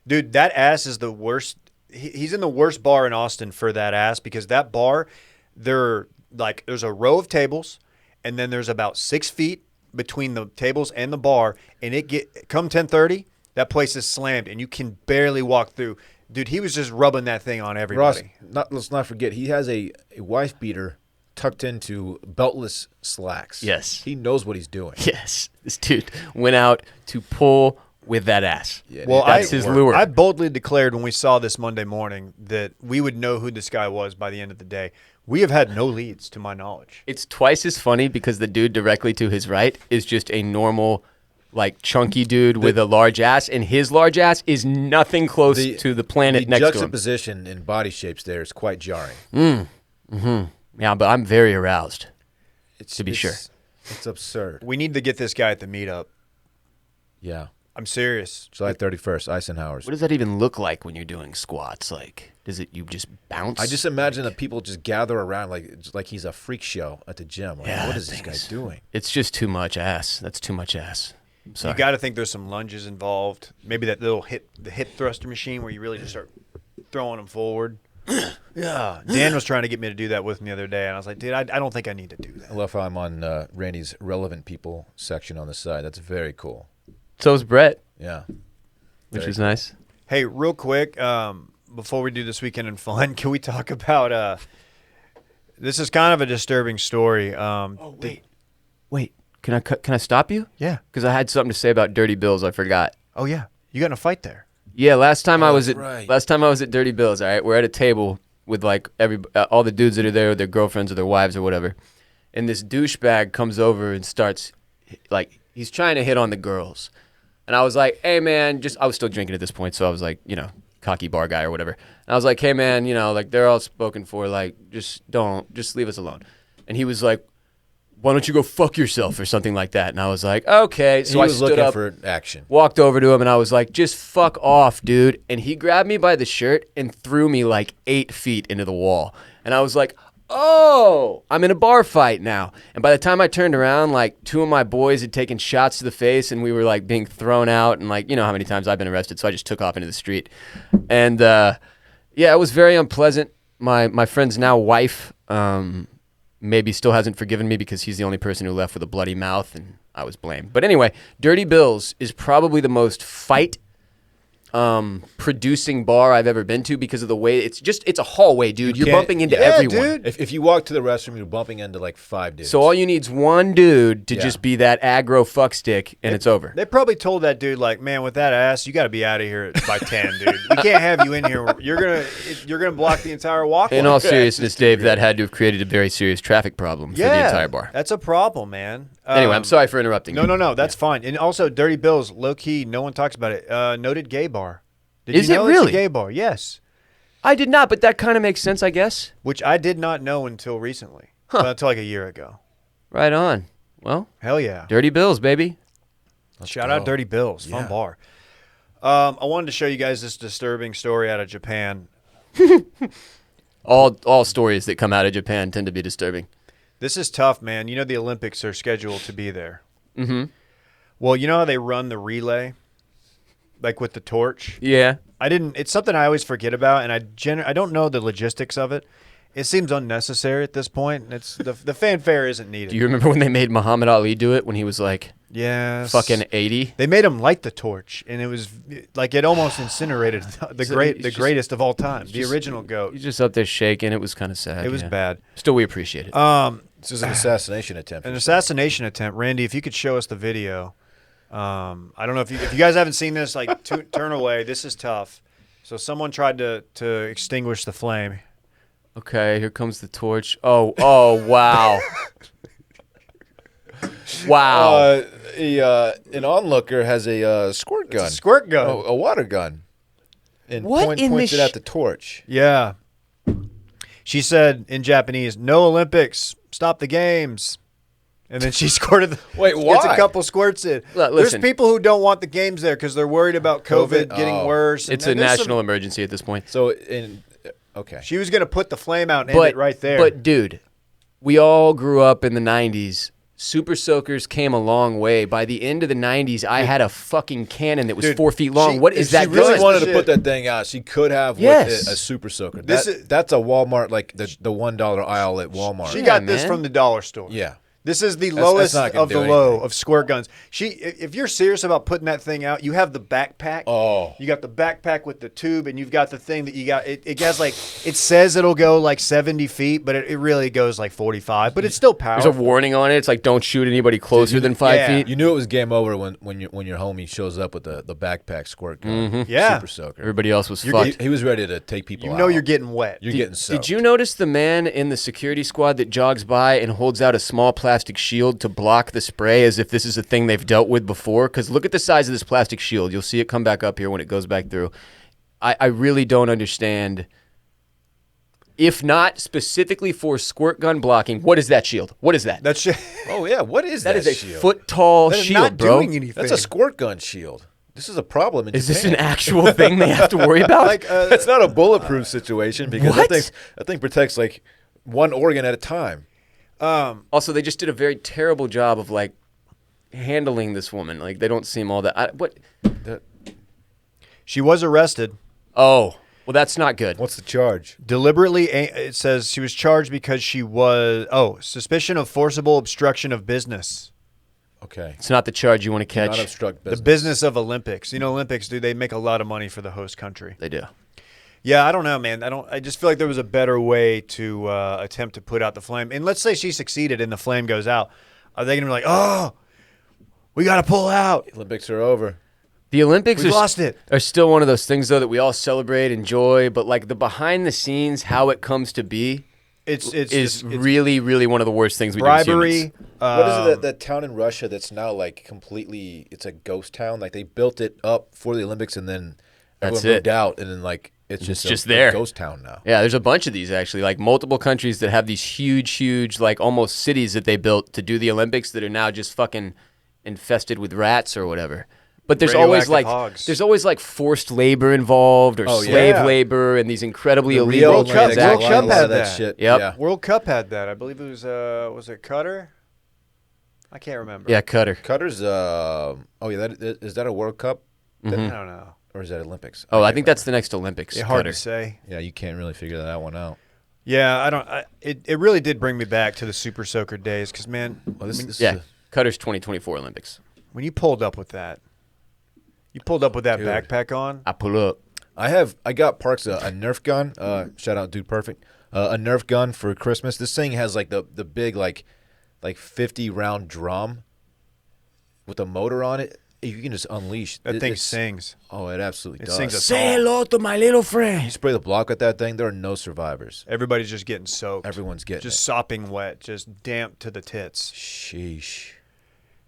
Dude, that ass is the worst. He's in the worst bar in Austin for that ass because that bar, there's a row of tables, and then there's about 6 feet between the tables and the bar, and come 10:30, that place is slammed, and you can barely walk through. Dude, he was just rubbing that thing on everybody. Ross, let's not forget, he has a wife beater tucked into beltless slacks. Yes. He knows what he's doing. Yes. This dude went out to pull with that ass. Yeah, Well, That's his lure. I boldly declared when we saw this Monday morning that we would know who this guy was by the end of the day. We have had no leads, to my knowledge. It's twice as funny because the dude directly to his right is just a normal, like, chunky dude with a large ass, and his large ass is nothing close to the planet next to him. juxtaposition in body shapes there is quite jarring. Yeah, but I'm very aroused. To be sure. It's absurd. We need to get this guy at the meetup. Yeah. I'm serious. July 31st, Icenhauer's. What does that even look like when you're doing squats? Like, you just bounce? I just imagine that people just gather around like he's a freak show at the gym. Like, Yeah, what that is this guy thing's- doing? It's just too much ass. That's too much ass. I'm sorry. You got to think there's some lunges involved. Maybe that little the hip thruster machine where you really just start throwing them forward. Yeah. Dan was trying to get me to do that with me the other day, and I was like, dude, I don't think I need to do I that. love how I'm on Rainey's relevant people section on the side. That's very cool. So's Brett, Yeah. which Very is nice. Hey, real quick, before we do this weekend in fun, can we talk about this is kind of a disturbing story. Wait, can I stop you? Yeah. Because I had something to say about Dirty Bills. I forgot. Oh yeah. You got in a fight there. Yeah, last time I was right. at Dirty Bills. All right, we're at a table with like all the dudes that are there with their girlfriends or their wives or whatever, and this douchebag comes over and starts like he's trying to hit on the girls, and I was like, hey man, I was still drinking at this point, so I was like, cocky bar guy or whatever, and I was like, hey man, like they're all spoken for, like just leave us alone, and he was like, why don't you go fuck yourself or something like that, and I was like, okay, so he I was stood looking up. for action. Walked over to him and I was like, just fuck off, dude. And he grabbed me by the shirt and threw me like 8 feet into the wall. And I was like, oh, I'm in a bar fight now. And by the time I turned around, like 2 of my boys had taken shots to the face and we were like being thrown out. And like, you know how many times I've been arrested. So I just took off into the street. And yeah, it was very unpleasant. My friend's now wife, maybe still hasn't forgiven me because he's the only person who left with a bloody mouth and I was blamed. But anyway, Dirty Bills is probably the most fight producing bar I've ever been to because of the way it's a hallway, dude. You're can't- bumping into yeah, everyone. dude. If you walk to the restroom, you're bumping into like 5 dudes. So all you need's one dude to Yeah. just be that aggro fuck stick, and it's over. They probably told that dude, like, man, with that ass, you got to be out of here by 10, dude. We can't have you in here. You're gonna block the entire walkway. In all seriousness, Dave, that had to have created a very serious traffic problem for the entire bar. That's a problem, man. Anyway, I'm sorry for interrupting. No, that's fine. And also, Dirty Bill's, low key, no one talks about it. Noted gay bar. Did Is you it know really? It's a gay bar? Yes. I did not, but that kind of makes sense, I guess. Which I did not know until recently. Until like a year ago. Right on. Well, Hell yeah. Dirty Bills, baby. Shout out Dirty Bill's. Fun Yeah. bar. I wanted to show you guys this disturbing story out of Japan. All stories that come out of Japan tend to be disturbing. This is tough, man. You know the Olympics are scheduled to be there. Mm-hmm. Well, you know how they run the relay? Like with the torch? Yeah. It's something I always forget about, and I don't know the logistics of it. It seems unnecessary at this point. And it's the fanfare isn't needed. Do you remember when they made Muhammad Ali do it when he was like Yes. fucking 80? They made him light the torch, and it was like it almost incinerated the greatest of all time, the original GOAT. He's just up there shaking. It was kind of sad. It was yeah. bad. Still, we appreciate it. This is an assassination attempt. An assassination attempt. Randy, if you could show us the video. I don't know if you guys haven't seen this, like turn away. This is tough. So someone tried to extinguish the flame. Okay, here comes the torch. Oh, wow. Wow. An onlooker has a squirt gun. It's a squirt gun. Oh, a water gun. And What in points the it at the torch. Yeah. She said in Japanese, "No Olympics. Stop the games." And then she squirted. Wait, Gets a why? couple squirts in. Look, There's listen. people who don't want the games there because they're worried about COVID getting Oh. worse. It's and a there's some- national emergency at this point. So, okay. She was going to put the flame out and end it right there. But, dude, we all grew up in the 90s. Super Soakers came a long way. By the end of the 90s, I had a fucking cannon that was Dude, 4 feet long. What is If that she really gun? wanted to Shit. put that thing out, she could have Yes. with a super soaker. This is- That's a Walmart, like the $1 aisle at Walmart. she Yeah, got this man. from the dollar store. yeah. This is the That's lowest not gonna of do the low anything. of squirt guns. If you're serious about putting that thing out, you have the backpack. Oh. You got the backpack with the tube, and you've got the thing that you got. It has like, it says it'll go like 70 feet, but it really goes like 45. But it's still There's powerful. a warning on it. It's like, don't shoot anybody closer than 5 yeah. feet. You knew it was game over when your homie shows up with the backpack squirt gun. Yeah. Super soaker. Everybody else was He, fucked. he was ready to take people You out. know you're getting wet. You're getting soaked. Did you notice the man in the security squad that jogs by and holds out a small plastic shield to block the spray as if this is a thing they've dealt with before? Because look at the size of this plastic shield. You'll see it come back up here when it goes back through. I really don't understand. If not specifically for squirt gun blocking, what is that shield? What is that? That's shit. Oh, yeah. What is that? That is a shield? foot-tall That is shield, not bro. doing anything. That's a squirt gun shield. This is a problem in Is this Japan. an actual thing they have to worry about? Like, That's not a bulletproof situation because What? that thing protects like one organ at a time. Also, they just did a very terrible job of like handling this woman. Like they don't seem all that. What? she was arrested. Oh, well, that's not good. What's the charge? Deliberately, it says she was charged because she was, suspicion of forcible obstruction of business. Okay. It's not the charge you want to Not catch. obstruct business. The business of Olympics. You know, Olympics, they make a lot of money for the host country. They do. Yeah, I don't know, man. I just feel like there was a better way to attempt to put out the flame. And let's say she succeeded and the flame goes out. Are they going to be like, oh, we got to pull out? Olympics are over. The Olympics We've lost it. are still one of those things, though, that we all celebrate, enjoy, but like the behind the scenes, how it comes to be, is really, really one of the worst things we do as bribery. humans. What is it that town in Russia that's now like completely? It's a ghost town. Like they built it up for the Olympics and then That's everyone moved it. out and then like it's just a there. ghost town now. Yeah, there's a bunch of these actually, like multiple countries that have these huge, like almost cities that they built to do the Olympics that are now just fucking infested with rats or whatever. But there's always Radioactive hogs. like forced labor involved or Oh, slave yeah. labor and these incredibly The illegal Rio World Cup- Olympics, World transactions. Cup a lot had of that that. shit. Yep. Yeah. World Cup had that. I believe it was it Qatar? I can't remember. Yeah, Cutter. Qatar's is that a World Cup I don't know. or is that Olympics? Oh, I think that's the next Olympics. It's hard Qatar. to say. Yeah, you can't really figure that one out. Yeah, I don't. It really did bring me back to the Super Soaker days because, man, Well, this Yeah, Qatar's 2024 Olympics. when you pulled up with that, You pulled up with that backpack on. I pull up. I got Parks a Nerf gun. Shout out, Dude Perfect. A Nerf gun for Christmas. This thing has like the big like 50 round drum with a motor on it. You can just unleash. That thing sings. Oh, it absolutely does. Sings a Say song. hello to my little friend. You spray the block with that thing, there are no survivors. Everybody's just getting soaked. Everyone's getting just it. sopping wet, just damp to the tits. Sheesh.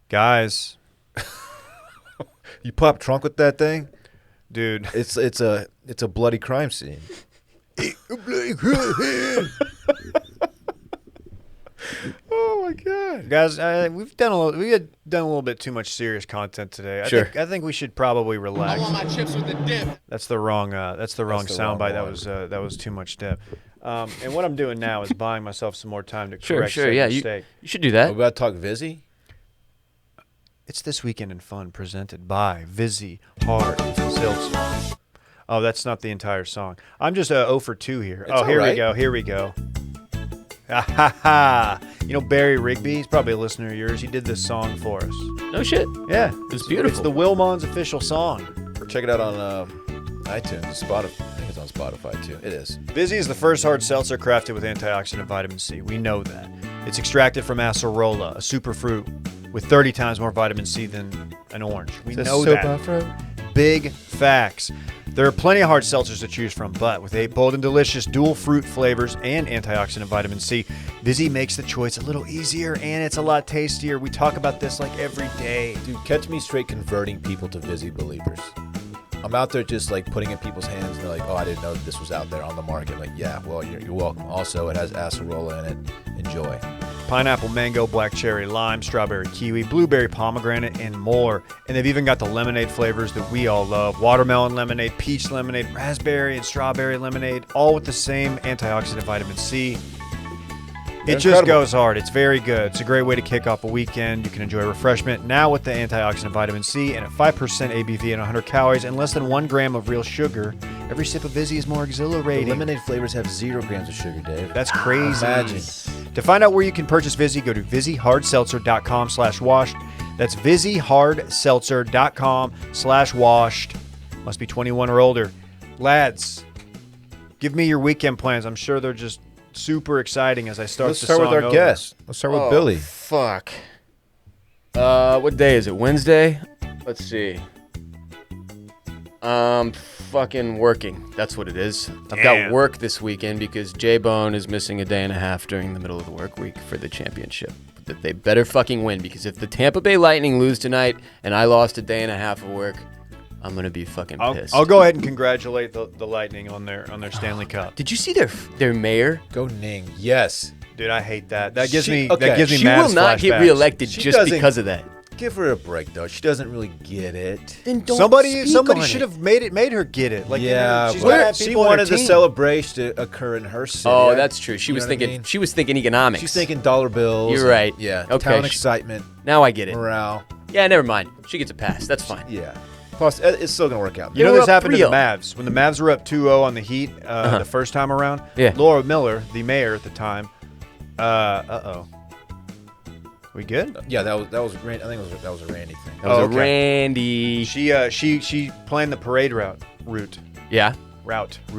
Guys, You pop trunk with that thing, dude. it's a bloody crime scene. Oh my god. Guys, we've done a little bit too much serious content today. Sure. I think we should probably relax. my chips with the dip. That's the wrong soundbite. wrong That was too much dip. And what I'm doing now is buying myself some more time to Sure, correct sure. said Yeah, mistake. you should do that. We're about to talk Vizzy. It's This Weekend in Fun, presented by Vizzy Hard Seltzer. Oh, that's not the entire song. I'm just 0 for 2 here. It's Here all we go. Here we go. Ha ha ha! You know Barry Rigby? He's probably a listener of yours. He did this song for us. No shit. Yeah, It's beautiful. It's the Wilmons official song. Or check it out on iTunes, Spotify. I think it's on Spotify too. It is. Vizzy is the first hard seltzer crafted with antioxidant vitamin C. We know that. It's extracted from acerola, a superfruit with 30 times more vitamin C than an orange. We know that. Big facts. There are plenty of hard seltzers to choose from, but with 8 bold and delicious dual fruit flavors and antioxidant vitamin C, Vizzy makes the choice a little easier and it's a lot tastier. We talk about this like every day. Dude, catch me straight converting people to Vizzy believers. I'm out there just like putting it in people's hands and they're like, oh, I didn't know that this was out there on the market. Like, yeah, well, you're welcome. Also, it has acerola in it. Enjoy. Pineapple, mango, black cherry, lime, strawberry, kiwi, blueberry, pomegranate, and more. And they've even got the lemonade flavors that we all love. Watermelon lemonade, peach lemonade, raspberry and strawberry lemonade, all with the same antioxidant vitamin C. It just incredible. goes hard. It's very good. It's a great way to kick off a weekend. You can enjoy refreshment now with the antioxidant vitamin C and at 5% ABV and 100 calories and less than 1 gram of real sugar. Every sip of Vizzy is more The exhilarating. lemonade flavors have 0 grams of sugar, Dave. That's crazy. Imagine. To find out where you can purchase Vizzy, go to VizzyHardSeltzer.com/washed. That's VizzyHardSeltzer.com/washed. Must be 21 or older. Lads, give me your weekend plans. I'm sure they're just super exciting as I start Let's the start song with our over. guest. Let's start with Billy. Fuck. What day is it? Wednesday? Let's see. Fucking working. That's what it is. I've got Damn. work this weekend because J-Bone is missing a day and a half during the middle of the work week for the championship. That they better fucking win because if the Tampa Bay Lightning lose tonight and I lost a day and a half of work, I'm gonna be fucking pissed. I'll go ahead and congratulate the Lightning on their Stanley Cup. Did you see their mayor? Go Ning. Yes. Dude, I hate that. That gives She- me okay. that gives me She mad will not get flashbacks. reelected She just doesn't- because of that. Give her a break, though. She doesn't really get it. Then don't Somebody speak on should it. have made her get it. Like, Yeah, she's but gotta have she people on her wanted the team. celebration to occur in her city. Oh, that's true. She You was know what I thinking. mean? She was thinking economics. She's thinking dollar bills. You're right. Yeah. Okay, Town she- excitement, Now I get it. morale. Yeah, never mind. She gets a pass. That's fine. Yeah. Plus, it's still gonna work out. You know They were this up happened to the 3-0. Mavs. When the Mavs were up 2-0 on the Heat the first time around, Yeah. Laura Miller, the mayor at the time, we good? Yeah, that was Randy. I think that was a Randy thing. That was Oh, a okay. Randy. She planned the parade route. Yeah, The route. the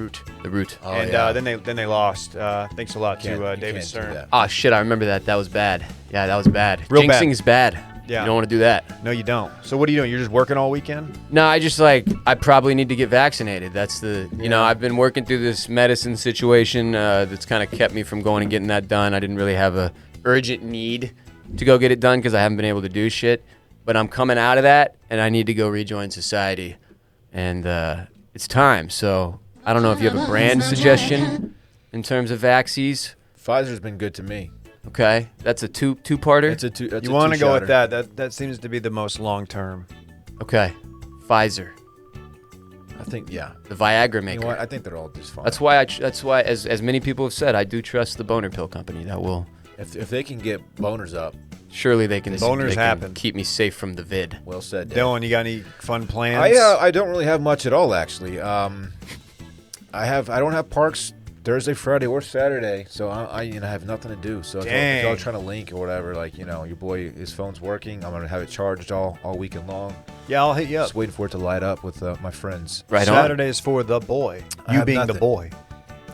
root. And yeah. then they lost. Thanks a lot You to can't David do Stern. that. Oh shit, I remember that. That was bad. Yeah, that was bad. Real bad. Jinxing's bad. Yeah. You don't want to do that. No, you don't. So what are you doing? You're just working all weekend? No, I probably need to get vaccinated. That's I've been working through this medicine situation that's kind of kept me from going and getting that done. I didn't really have a urgent need to go get it done because I haven't been able to do shit. But I'm coming out of that, and I need to go rejoin society. And it's time. So I don't know if you have a brand suggestion in terms of vaccines. Pfizer's been good to me. Okay, that's a two-parter. It's a two. That's You a want to go with two-shotter. that seems to be the most long term. Okay, Pfizer, I think yeah. the Viagra You maker. know what? I think they're all just fine. That's why as many people have said, I do trust the boner pill company. That will If they can get boners up, surely they can Boners they can happen. keep me safe from the vid. well said. Dave. Dylan, you got any fun plans? I don't really have much at all actually. I don't have parks Thursday, Friday, or Saturday. So I have nothing to do. So if y'all trying to link or whatever, like your boy, his phone's working. I'm gonna have it charged all weekend long. Yeah, I'll hit you up. Just waiting for it to light up with my friends. Right on. Saturdays for the boy. I You have being the nothing. boy.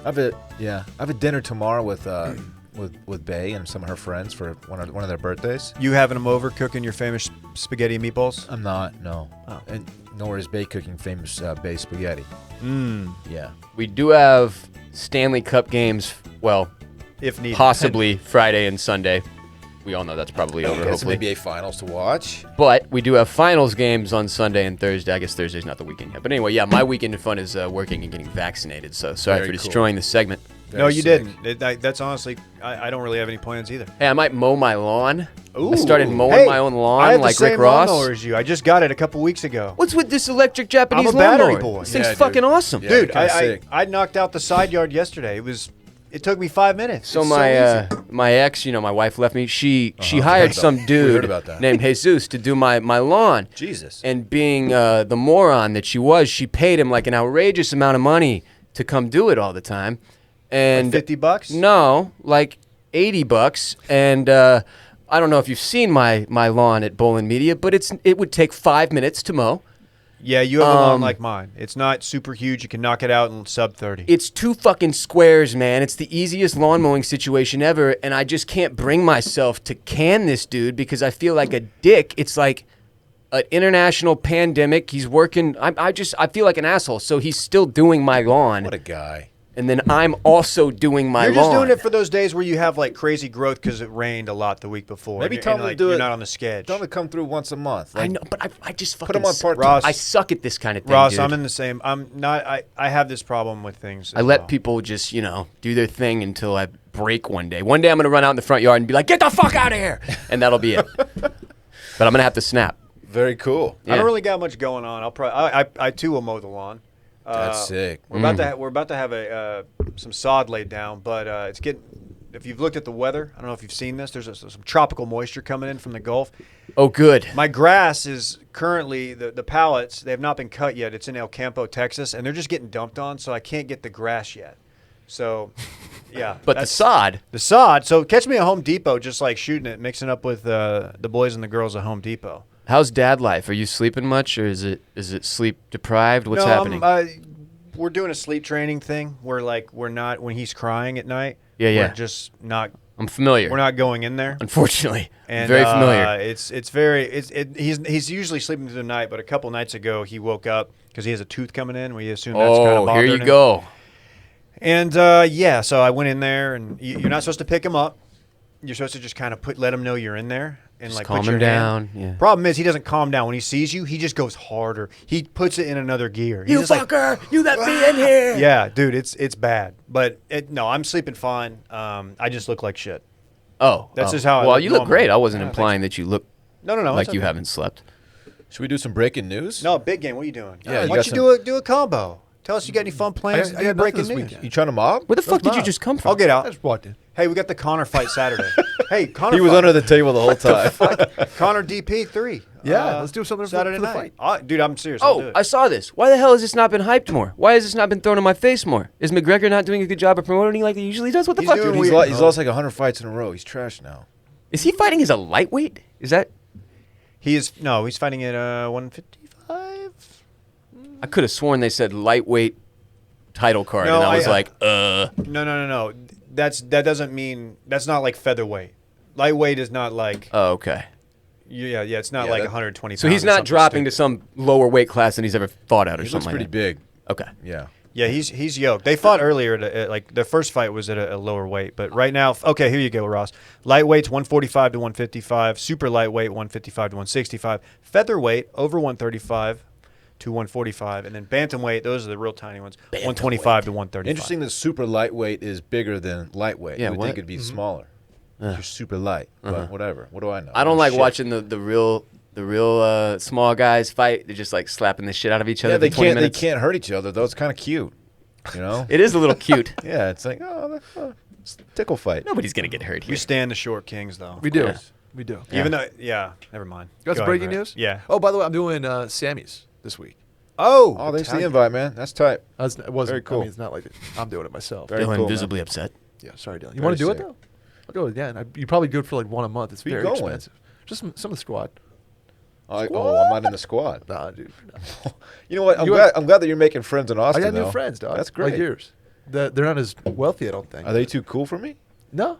I have a dinner tomorrow with Bae and some of her friends for one of their birthdays. You having them over cooking your famous spaghetti and meatballs? I'm not, no. Oh. And nor is Bae cooking famous Bae spaghetti. Yeah. We do have Stanley Cup games, well, If needed. possibly Friday and Sunday. We all know that's probably over, Got some hopefully. NBA finals to watch. But we do have finals games on Sunday and Thursday. I guess Thursday's not the weekend yet. But anyway, yeah, my weekend of fun is working and getting vaccinated. So sorry Very for cool. destroying the segment. No, Very you sick. didn't. That's honestly, I don't really have any plans either. Hey, I might mow my lawn. Ooh. I started mowing Hey, my own I lawn have like the same Rick Ross. lawnmower as you. I just got it a couple weeks ago. What's with this electric Japanese I'm a battery lawnmower? boy. This thing's Yeah, dude. fucking awesome. Yeah. Dude, kinda I sick. knocked out the side yard yesterday. It took me 5 minutes. So It's my easy. my ex, my wife left me. She Uh-huh. hired We some heard dude about that. named Jesus to do my lawn. Jesus. And being the moron that she was, she paid him like an outrageous amount of money to come do it all the time. And Like $50? No, like $80. And I don't know if you've seen my lawn at Bolen Media, but it would take 5 minutes to mow. Yeah, you have a lawn like mine. It's not super huge. You can knock it out in sub 30. It's 2 fucking squares, man. It's the easiest lawn mowing situation ever, and I just can't bring myself to can this dude because I feel like a dick. It's like an international pandemic. He's working. I feel like an asshole. So he's still doing my lawn, What a guy. and then I'm also doing my You're lawn. just doing it for those days where you have like crazy growth because it rained a lot the week before. Maybe and tell him to do you're it. not on the sketch. Tell him to come through once a month. I Like, know, but I just fucking Put him on part-time. Ross, I suck at this kind of thing, Ross, dude. I'm in the same. I'm not. I have this problem with things. I as let well. people just, do their thing until I break one day. One day I'm going to run out in the front yard and be like, get the fuck out of here. And that'll be it. But I'm going to have to snap. very cool. I don't really got much going on. I'll probably. I too will mow the lawn. That's sick. We're about to have some sod laid down, but it's getting. If you've looked at the weather, I don't know if you've seen this. There's some tropical moisture coming in from the Gulf. Oh, good. My grass is currently the pallets. They have not been cut yet. It's in El Campo, Texas, and they're just getting dumped on. So I can't get the grass yet. So, yeah. But the that's- sod, The sod. So catch me at Home Depot, just like shooting it, mixing up with the boys and the girls at Home Depot. how's dad life? Are you sleeping much, or is it sleep deprived? What's happening? We're doing a sleep training thing where like we're not when he's crying at night. Yeah. We're just not. I'm familiar. We're not going in there. Unfortunately, And very familiar. He's usually sleeping through the night, but a couple nights ago he woke up because he has a tooth coming in. We assume that's kind of Oh, here bothering you him. go. And so I went in there, and you're not supposed to pick him up. You're supposed to just kind of let him know you're in there and Just like calm put your him down. hand. Yeah. Problem is he doesn't calm down when he sees you. He just goes harder. He puts it in another gear. He's You just like, fucker! You let me in here. yeah, dude, it's bad. But no, I'm sleeping fine. I just look like shit. Oh, That's just how I Well, look you look normally. great. I wasn't Yeah, implying that you look No, like it's you okay. haven't slept. Should we do some breaking news? No, big game. What are you doing? Yeah, you why got don't you do a combo? Tell us you got any fun plans. I Any got nothing breaking this news? weekend. You trying to mob? Where the fuck did you mine. just come from? I'll get I out. just walked in. Hey, we got the Connor fight Saturday. Hey, Connor. He was fight. under the table the whole time. Connor DP 3. Yeah, let's do something for Saturday the night. fight. Dude, I'm serious. I'll do Oh, it. I saw this. Why the hell has this not been hyped more? Why has this not been thrown in my face more? Is McGregor not doing a good job of promoting like he usually does? What the He's fuck? doing Dude, weird. he's lost like 100 fights in a row. He's trash now. Is he fighting as a lightweight? Is that? He's fighting at 155. I could have sworn they said lightweight title card, No, and I was I- like, No. That doesn't mean that's not like featherweight. Lightweight is not like Oh, okay. yeah. It's not Yeah, like that- 120. So he's pounds or not something dropping to stupid. some lower weight class than he's ever fought at or He looks something pretty like big. that. Okay. Yeah. Yeah, he's yoked. They fought earlier at like the first fight was at a lower weight, but right now, okay, here you go, Ross. Lightweight's 145 to 155, super lightweight 155 to 165, featherweight over 135 to 145, and then bantamweight, those are the real tiny ones, 125 to 135. Interesting that super lightweight is bigger than lightweight. Yeah, you would what? think it'd be smaller. You're super light, but whatever. What do I know? I don't like Shit. watching the real small guys fight. They're just like slapping the shit out of each other. Yeah, they for 20 can't. They minutes. can't hurt each other though. It's kind of cute, you know. It is a little cute. Yeah, it's like it's a tickle fight. Nobody's gonna get hurt here. We stand the short kings, though. We do. Yeah. We do. Even though, never mind. Got Go some ahead, breaking Brett. news? Yeah. Oh, by the way, I'm doing Sammy's this week. Oh, thanks for the invite, man. That's tight. It wasn't Very cool. I mean, it's not like I'm doing it myself. Very Dylan cool, visibly upset. Yeah, sorry, Dylan. You Very want to do it sick. though? I'll go again. You probably do it for like one a month. It's Who you very going with? expensive. Just some of the squad. I'm not in the squad. Nah, dude. No. You know what? I'm glad that you're making friends in I Austin. got new though. friends, dog. That's great. Like yours. They're not as wealthy, I don't think. Are they too cool for me? No.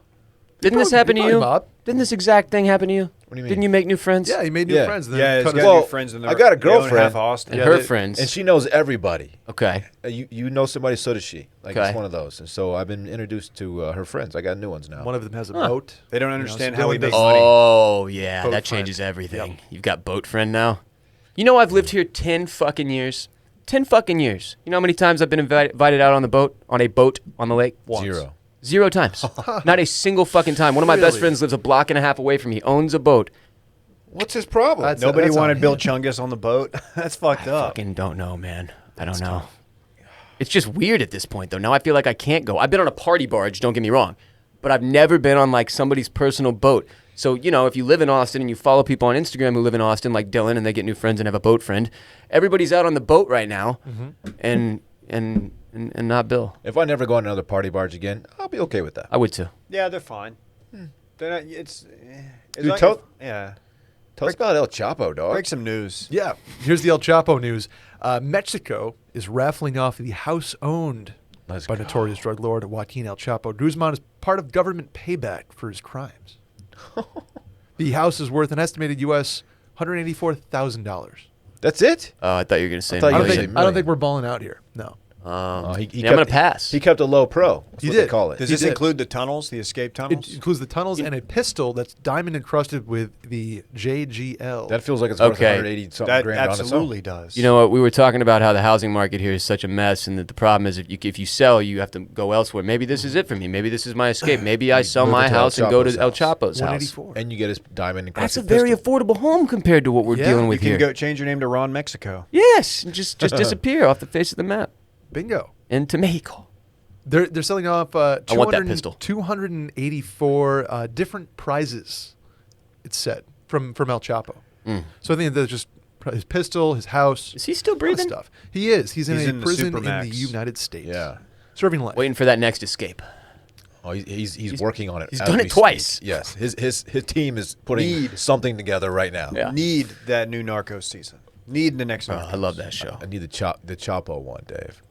Didn't this Probably- happen to probably you? Bob. Didn't this exact thing happen to you? What do you mean? Didn't you make new friends? Yeah, he made new Yeah. friends. And then Yeah, he's cut got his- Well, new friends in the I got a they own girlfriend. half Austin. And Yeah, her they- friends. And she knows everybody. Okay. You know somebody, so does she. Like Okay. it's one of those. And so I've been introduced to her friends. I got new ones now. One of them has a boat. They don't You know, understand so how Dylan we make does- money. Oh, yeah. Boat that friend. changes everything. Yep. You've got boat friend now. You know, I've lived here 10 fucking years. 10 fucking years. You know how many times I've been invited out on a boat on the lake? Once. 0. 0 times. Not a single fucking time. One of my best Really? friends lives a block and a half away from me, owns a boat. What's his problem? That's- Nobody on wanted him. Bill Chungus on the boat. That's fucked up. Fucking don't know, man. I don't know. It's just weird at this point, though. Now I feel like I can't go. I've been on a party barge, don't get me wrong, but I've never been on like somebody's personal boat. So, you know, if you live in Austin and you follow people on Instagram who live in Austin, like Dylan, and they get new friends and have a boat friend, everybody's out on the boat right now, and not Bill. If I never go on another party barge again, I'll be okay with that. I would too. Yeah, they're fine. They're not. It's Dude, like tell- yeah. Tell us about El Chapo, dog. Break some news. Yeah. Here's the El Chapo news. Mexico is raffling off the house owned Let's by go. notorious drug lord Joaquin El Chapo Guzman as part of government payback for his crimes. The house is worth an estimated U.S. $184,000. That's it? I thought you were going to say I thought you I were don't gonna million. say think I don't think we're balling out here. No. He Yeah, I'm going to pass. He kept a low pro. That's He what did. they call it. Does He this did. include the tunnels, the escape tunnels? It includes the tunnels and a pistol that's diamond encrusted with the JGL. That feels like it's worth Okay. 180 something that grand on its own. absolutely does. You know what? We were talking about how the housing market here is such a mess, and that the problem is if you sell, you have to go elsewhere. Maybe this is it for me. Maybe this is my escape. Maybe I sell move my into El house and go to Chapo's El house. Chapo's house. 184. And you get his diamond That's a encrusted very pistol. affordable home compared to what we're Yeah, dealing you with can here. go change your name to Ron Mexico. Yes, and just disappear off the face of the map Bingo. into Mexico. They're selling off I want that pistol. 284 different prizes, it's said, from El Chapo. So I think that's just his pistol, his house. Is he still other breathing? stuff. He is. He's in He's a in the prison in the Supermax. United States. Yeah. Serving life. Waiting for that next escape. Oh, he's working on it. he's as done we it twice. speak. Yes, his team is putting something together right now. Yeah. Need that new Narcos season. Need the next Oh, Narcos. I love that show. I need the Chapo one, Dave.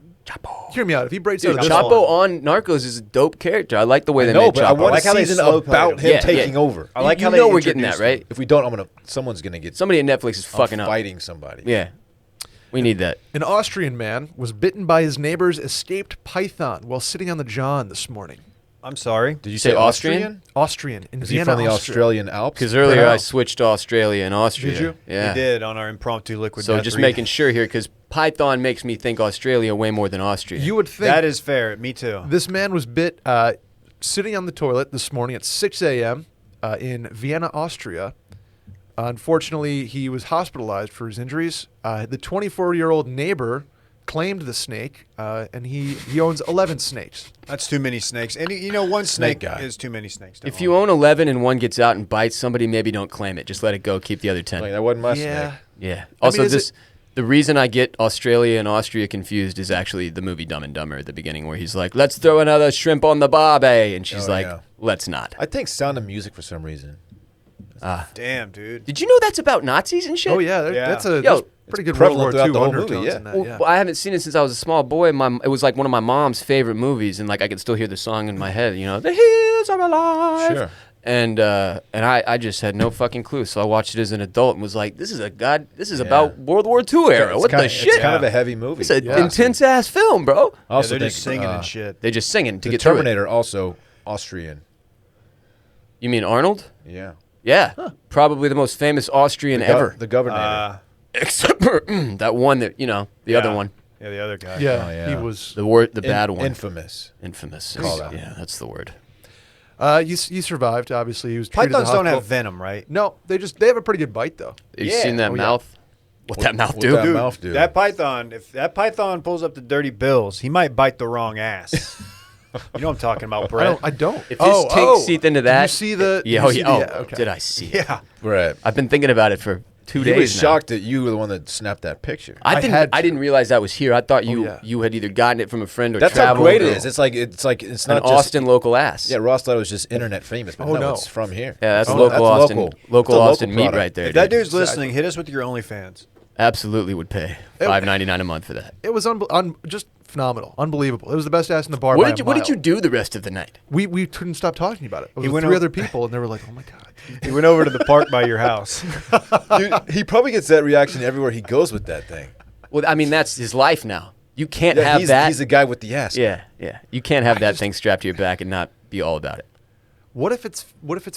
Hear me out. If he breaks Dude, out of this Chapo one- on Narcos is a dope character. I like the way they No, made but I Chapo. want like a how they season slow about played him him. Yeah, taking yeah. over. I like you how they know we're getting that, introduced right? If we don't, someone's gonna get Somebody at Netflix is fucking up. fighting somebody. Yeah, we need that. An Austrian man was bitten by his neighbor's escaped python while sitting on the John this morning. I'm sorry. Did you Say say Austrian? Austrian in Is he Vienna, from the Austria. Australian Alps? Because earlier Wow. I switched to Australia and Austria. Did you? Yeah. We did on our impromptu liquid So death just read. making sure here, because Python makes me think Australia way more than Austria. You would think That is fair. Me too. this man was bit sitting on the toilet this morning at 6 a.m. In Vienna, Austria. Unfortunately, he was hospitalized for his injuries. The 24-year-old neighbor claimed the snake, and he owns 11 snakes. That's too many snakes. And you know, one snake guy. is too many snakes. to if own. you own 11 and one gets out and bites somebody, maybe don't claim it. Just let it go. Keep the other 10. Like, that wasn't my Yeah. snake. Yeah. Also, is this it- the reason I get Australia and Austria confused is actually the movie Dumb and Dumber at the beginning, where he's like, "Let's throw another shrimp on the barbie," and she's Oh, like, yeah. "Let's not." I think Sound of Music for some reason. Damn, dude. Did you know that's about Nazis and shit? Oh yeah, Yeah. that's a Yo, that's pretty good World War prevalent throughout II the whole movie, undertones yeah. in that. Well, Yeah. I haven't seen it since I was a small boy. It was like one of my mom's favorite movies, and like I could still hear the song in my head. You know, "The hills are alive." Sure. And I just had no fucking clue. So I watched it as an adult and was like, "This is about World War II era. It's What kinda, the shit? It's kind of a heavy movie. It's an Yeah. intense ass film, bro." I also Yeah, they're think just singing and shit. They just singing to the get through it. Terminator also Austrian. You mean Arnold? Yeah. Yeah, probably the most famous Austrian ever. The governor. Except for that one that the other one, Yeah, the other guy. Yeah, Oh, yeah. he was. the bad one, Infamous. infamous. Call that. Yeah, that's the word. He survived. Obviously, he was. treated at the Pythons don't have hospital. venom, right? No, they have a pretty good bite though. You Yeah. seen that Oh, yeah. mouth? What that mouth what do? that Dude, mouth do? that python, if that python pulls up the dirty bills, he might bite the wrong ass. You know what I'm talking about, Brett. I don't. If his teeth seeth into that, Did you see the? yeah, did you see the- okay. okay. Did I see it? Yeah. Right. I've been thinking about it for 2 He days was now. shocked that you were the one that snapped that picture. I had didn't realize that was here. I thought you yeah. you had either gotten it from a friend or That's how traveled. great it or is. It's it's an not just Austin local ass. Yeah, Ross thought it was just internet famous, but Oh, no, no. it's from here. Yeah, that's Oh, local that's Austin. local. Local It's a Austin local meat product. right there. If that dude. dude's listening, hit us with your OnlyFans. Absolutely would pay $5.99 a month for that. It was just phenomenal, unbelievable. It was the best ass in the bar. What by did a you What did mile. you do the rest of the night? We couldn't stop talking about it. It was He with went 3 o- other people, and they were like, "Oh my god." He went over to the park by your house. Dude, he probably gets that reaction everywhere he goes with that thing. Well, I mean that's his life now. You can't Yeah, have he's, that. he's the guy with the ass. yeah. You can't have that thing strapped to your back and not be all about it. What if it's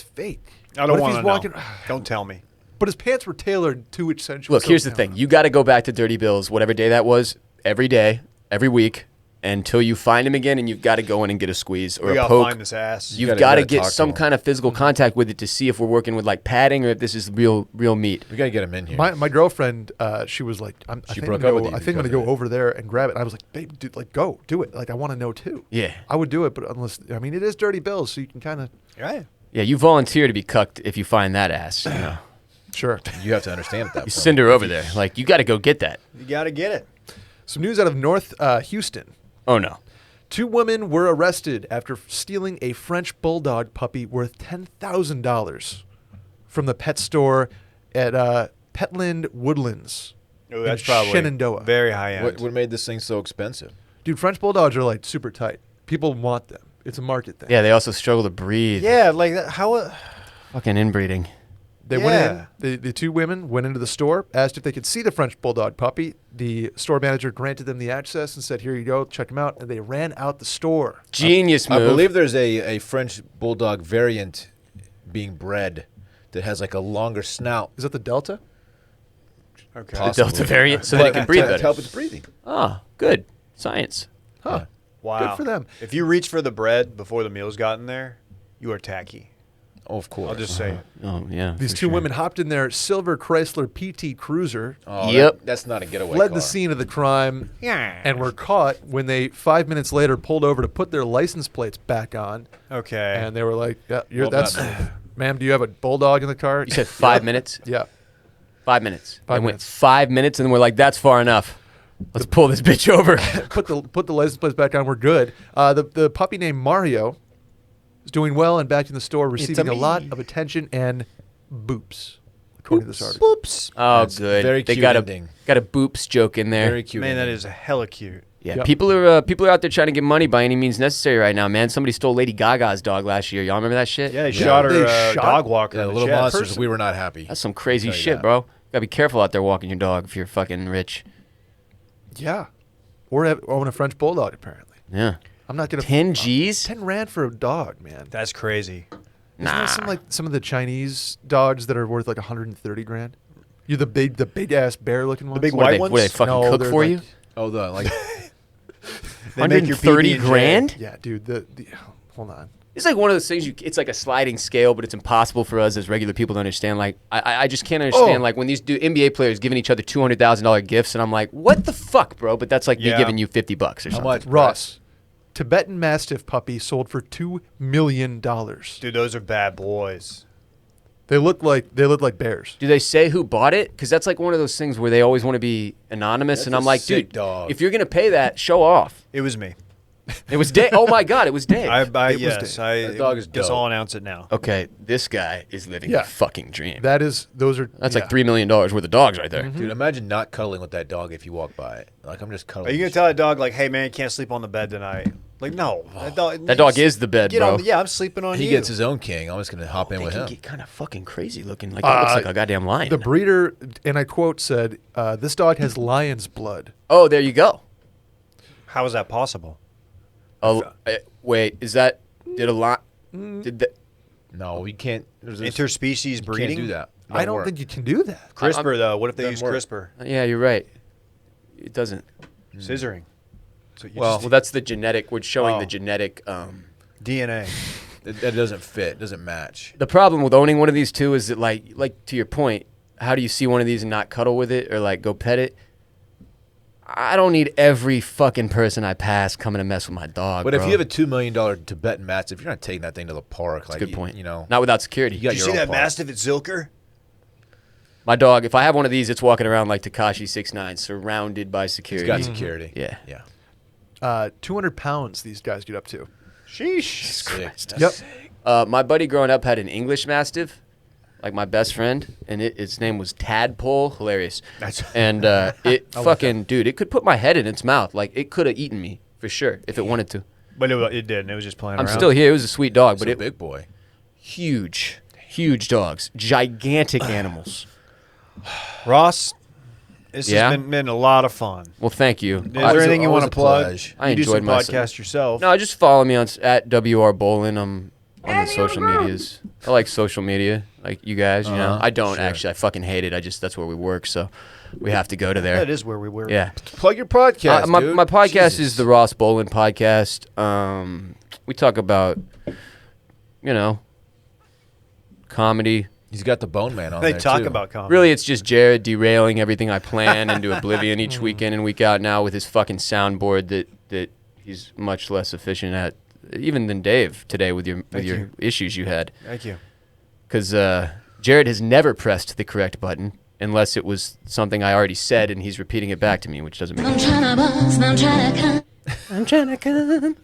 fake? I don't What if want he's to know. walking? Don't tell me. But his pants were tailored to its sensual. Look, here's the thing. You got to go back to Dirty Bills, whatever day that was, every day, every week, until you find him again, and you've got to go in and get a squeeze or We a gotta poke. find this ass. You've gotta- got to gotta get talk to some him. kind of physical contact with it to see if we're working with like padding or if this is real meat. We got to get him in here. My girlfriend, she was like, I think broke I'm up gonna with go, you I think I'm because gonna of go it. over there and grab it. And I was like, babe, dude, like go do it. Like I want to know too. Yeah. I would do it, but unless it is Dirty Bills, so you can kind of Right. Yeah, you volunteer to be cucked if you find that ass. You know, sure. You have to understand at that you point. send her over there. Like you got to go get that. You got to get it. Some news out of North Houston. Oh no. 2 women were arrested after stealing a French bulldog puppy worth $10,000 from the pet store at Petland Woodlands. Oh, that's in probably Shenandoah. very high end. What made this thing so expensive? Dude, French bulldogs are like super tight. People want them. It's a market thing. Yeah, they also struggle to breathe. Yeah, like that, how? Fucking inbreeding. They went in. The 2 women went into the store, asked if they could see the French bulldog puppy. The store manager granted them the access and said, "Here you go, check him out." And they ran out the store. Genius I move. believe there's a French bulldog variant being bred that has like a longer snout. Is that the Delta? Okay. the Delta variant, so that it can breathe to better. help its breathing. Oh, good science. Huh. Wow. Good for them. If you reach for the bread before the meal's gotten there, you are tacky. Oh, of course. I'll just say it. Oh yeah. These for 2 sure. women hopped in their silver Chrysler PT Cruiser, Oh, Yep. that's not a getaway fled car. the scene of the crime, Yeah. and were caught when they 5 minutes later pulled over to put their license plates back on. Okay. And they were like, "Yeah, Well that's, done. ma'am. Do you have a bulldog in the car?" You said 5 minutes. Yeah. 5 minutes. 5 They went minutes. 5 minutes, and then we're like, "That's far enough. Let's pull this bitch over." put the license plates back on. We're good. The puppy named Mario is doing well and back in the store, receiving a lot me. of attention and boops, according to this article. Oops. Oh, That's good. very they cute got ending. a boops joke in there. Very cute. Man, that ending. is hella cute. Yeah, Yep. people are out there trying to get money by any means necessary right now, man. Somebody stole Lady Gaga's dog last year. Y'all remember that shit? Yeah, they shot her They shot- dog walker. Yeah, in the the little chest. monsters. We were not happy. That's some crazy I'll tell you shit, that. bro. Gotta be careful out there walking your dog if you're fucking rich. Yeah. Or own a French bulldog, apparently. Yeah. I'm not gonna 10 G's? 10 rand for a dog, man. That's crazy. Isn't that some of the Chinese dogs that are worth like 130 grand? You're the big ass bear looking ones. The big What, white they, ones? what, they fucking No, cook they're for like- you? Oh, the like. They make your 130 PB&J. grand? Yeah, dude. Hold on. It's like one of those things. It's like a sliding scale, but it's impossible for us as regular people to understand. Like, I just can't understand. Oh. Like when these NBA players giving each other $200,000 gifts, and I'm like, what the fuck, bro? But that's like me Yeah. giving you $50 or something. How much? Ross, Tibetan Mastiff puppy sold for $2 million. Dude, those are bad boys. They look like bears. Do they say who bought it? Because that's like one of those things where they always want to be anonymous, and That's I'm a like, sick dude, dog. if you're gonna pay that, show off. It was me. It was Dave. Oh my God, it was Dave. Yes, That dog is guess dope. I'll announce it now. Okay, this guy is living Yeah. a fucking dream. Those are That's yeah. like $3 million worth of dogs right there. Dude, imagine not cuddling with that dog if you walk by it. Like, I'm just cuddling. Are you gonna tell that dog like, "Hey man, you can't sleep on the bed tonight"? Like, no. That dog is the bed, Get bro. on. Yeah, I'm sleeping on He you. gets his own king. I'm just going to hop in They with can him. get kind of fucking crazy looking. Like that looks like a goddamn lion. The breeder, and I quote, said, "This dog has lion's blood." Oh, there you go. How is that possible? Oh, wait, is that did a lot? Did that? No, we can't. There's Interspecies you breeding. can't do that. I don't think you can do that. CRISPR though. What if they use Doesn't work. CRISPR? Yeah, you're right. It doesn't. Scissoring. So you Well- Well, that's the genetic. We're showing Oh. the genetic. DNA. That doesn't fit. Doesn't match. The problem with owning one of these too is that, like to your point, how do you see one of these and not cuddle with it or like go pet it? I don't need every fucking person I pass coming to mess with my dog. But if bro. you have a $2 million Tibetan Mastiff, you're not taking that thing to the park. That's like, a good point. You know, Not without security. You got Did you your see own that park. Mastiff at Zilker? My dog, if I have one of these, it's walking around like Tekashi 6ix9ine, surrounded by security. He's got security. Yeah. Yeah. 200 pounds these guys get up to. Sheesh. Yep. My buddy growing up had an English Mastiff, like my best friend, and its name was Tadpole. Hilarious. And it fucking, dude, it could put my head in its mouth. Like, it could have eaten me, for sure, if it wanted to. But it didn't. It was just playing I'm around. still here. It was a sweet dog, But but it big boy. huge dogs, gigantic animals. Ross, this Yeah? has been a lot of fun. Well, thank you. Is there anything you always want to a plug? pleasure. I You do enjoyed some myself. podcast yourself. No, just follow me at WR Bolen. I'm on the social medias. I like social media, like you guys. You know, I don't actually. I fucking hate it. That's where we work, so we have to go to there. That is where we were. Yeah. Plug your podcast, my dude. podcast Jesus. is the Ross Bolen podcast. We talk about, comedy. He's got the Bone Man on They there, talk too. about comedy. Really, it's just Jared derailing everything I plan into oblivion each weekend and week out now with his fucking soundboard that he's much less efficient at, even than Dave today with your you. issues you had. Thank you. Because Jared has never pressed the correct button unless it was something I already said and he's repeating it back to me, which doesn't make I'm sense. tryna buzz and I'm tryna come. I'm trying to come.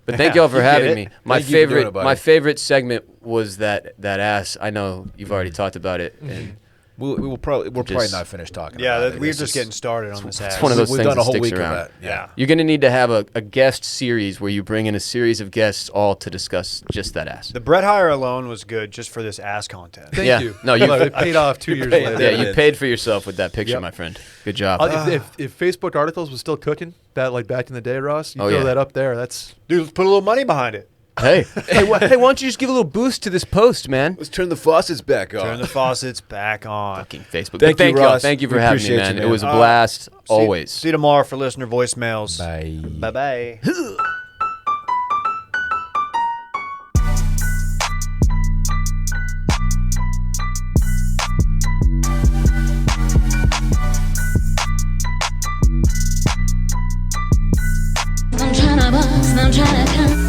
But thank y'all for having me. My Thank you for doing favorite, it, buddy. my favorite segment was that ass. I know you've already talked about it, and We'll probably not finished talking Yeah, about it. we're It's just getting started on this. it's one of those We've things done a that whole sticks week around. of that. Yeah. You're gonna need to have a guest series where you bring in a series of guests all to discuss just that ass. The Brett hire alone was good just for this ass content. Thank Yeah. you. No, you- Look, it paid off 2 years later. Yeah, you paid for yourself with that picture, Yep. my friend. Good job. If Facebook articles was still cooking, like back in the day, Ross, you Oh, throw yeah. that up there. That's Dude, let's put a little money behind it. hey, why don't you just give a little boost to this post, man? Let's turn the faucets back on. Turn the faucets back on. Fucking Facebook. Thank But you, y'all. Ross. Thank you for We having me, appreciate man. you, It man. was a blast. Always. See you tomorrow for listener voicemails. Bye. Bye-bye. I'm tryna buzz and I'm tryna come.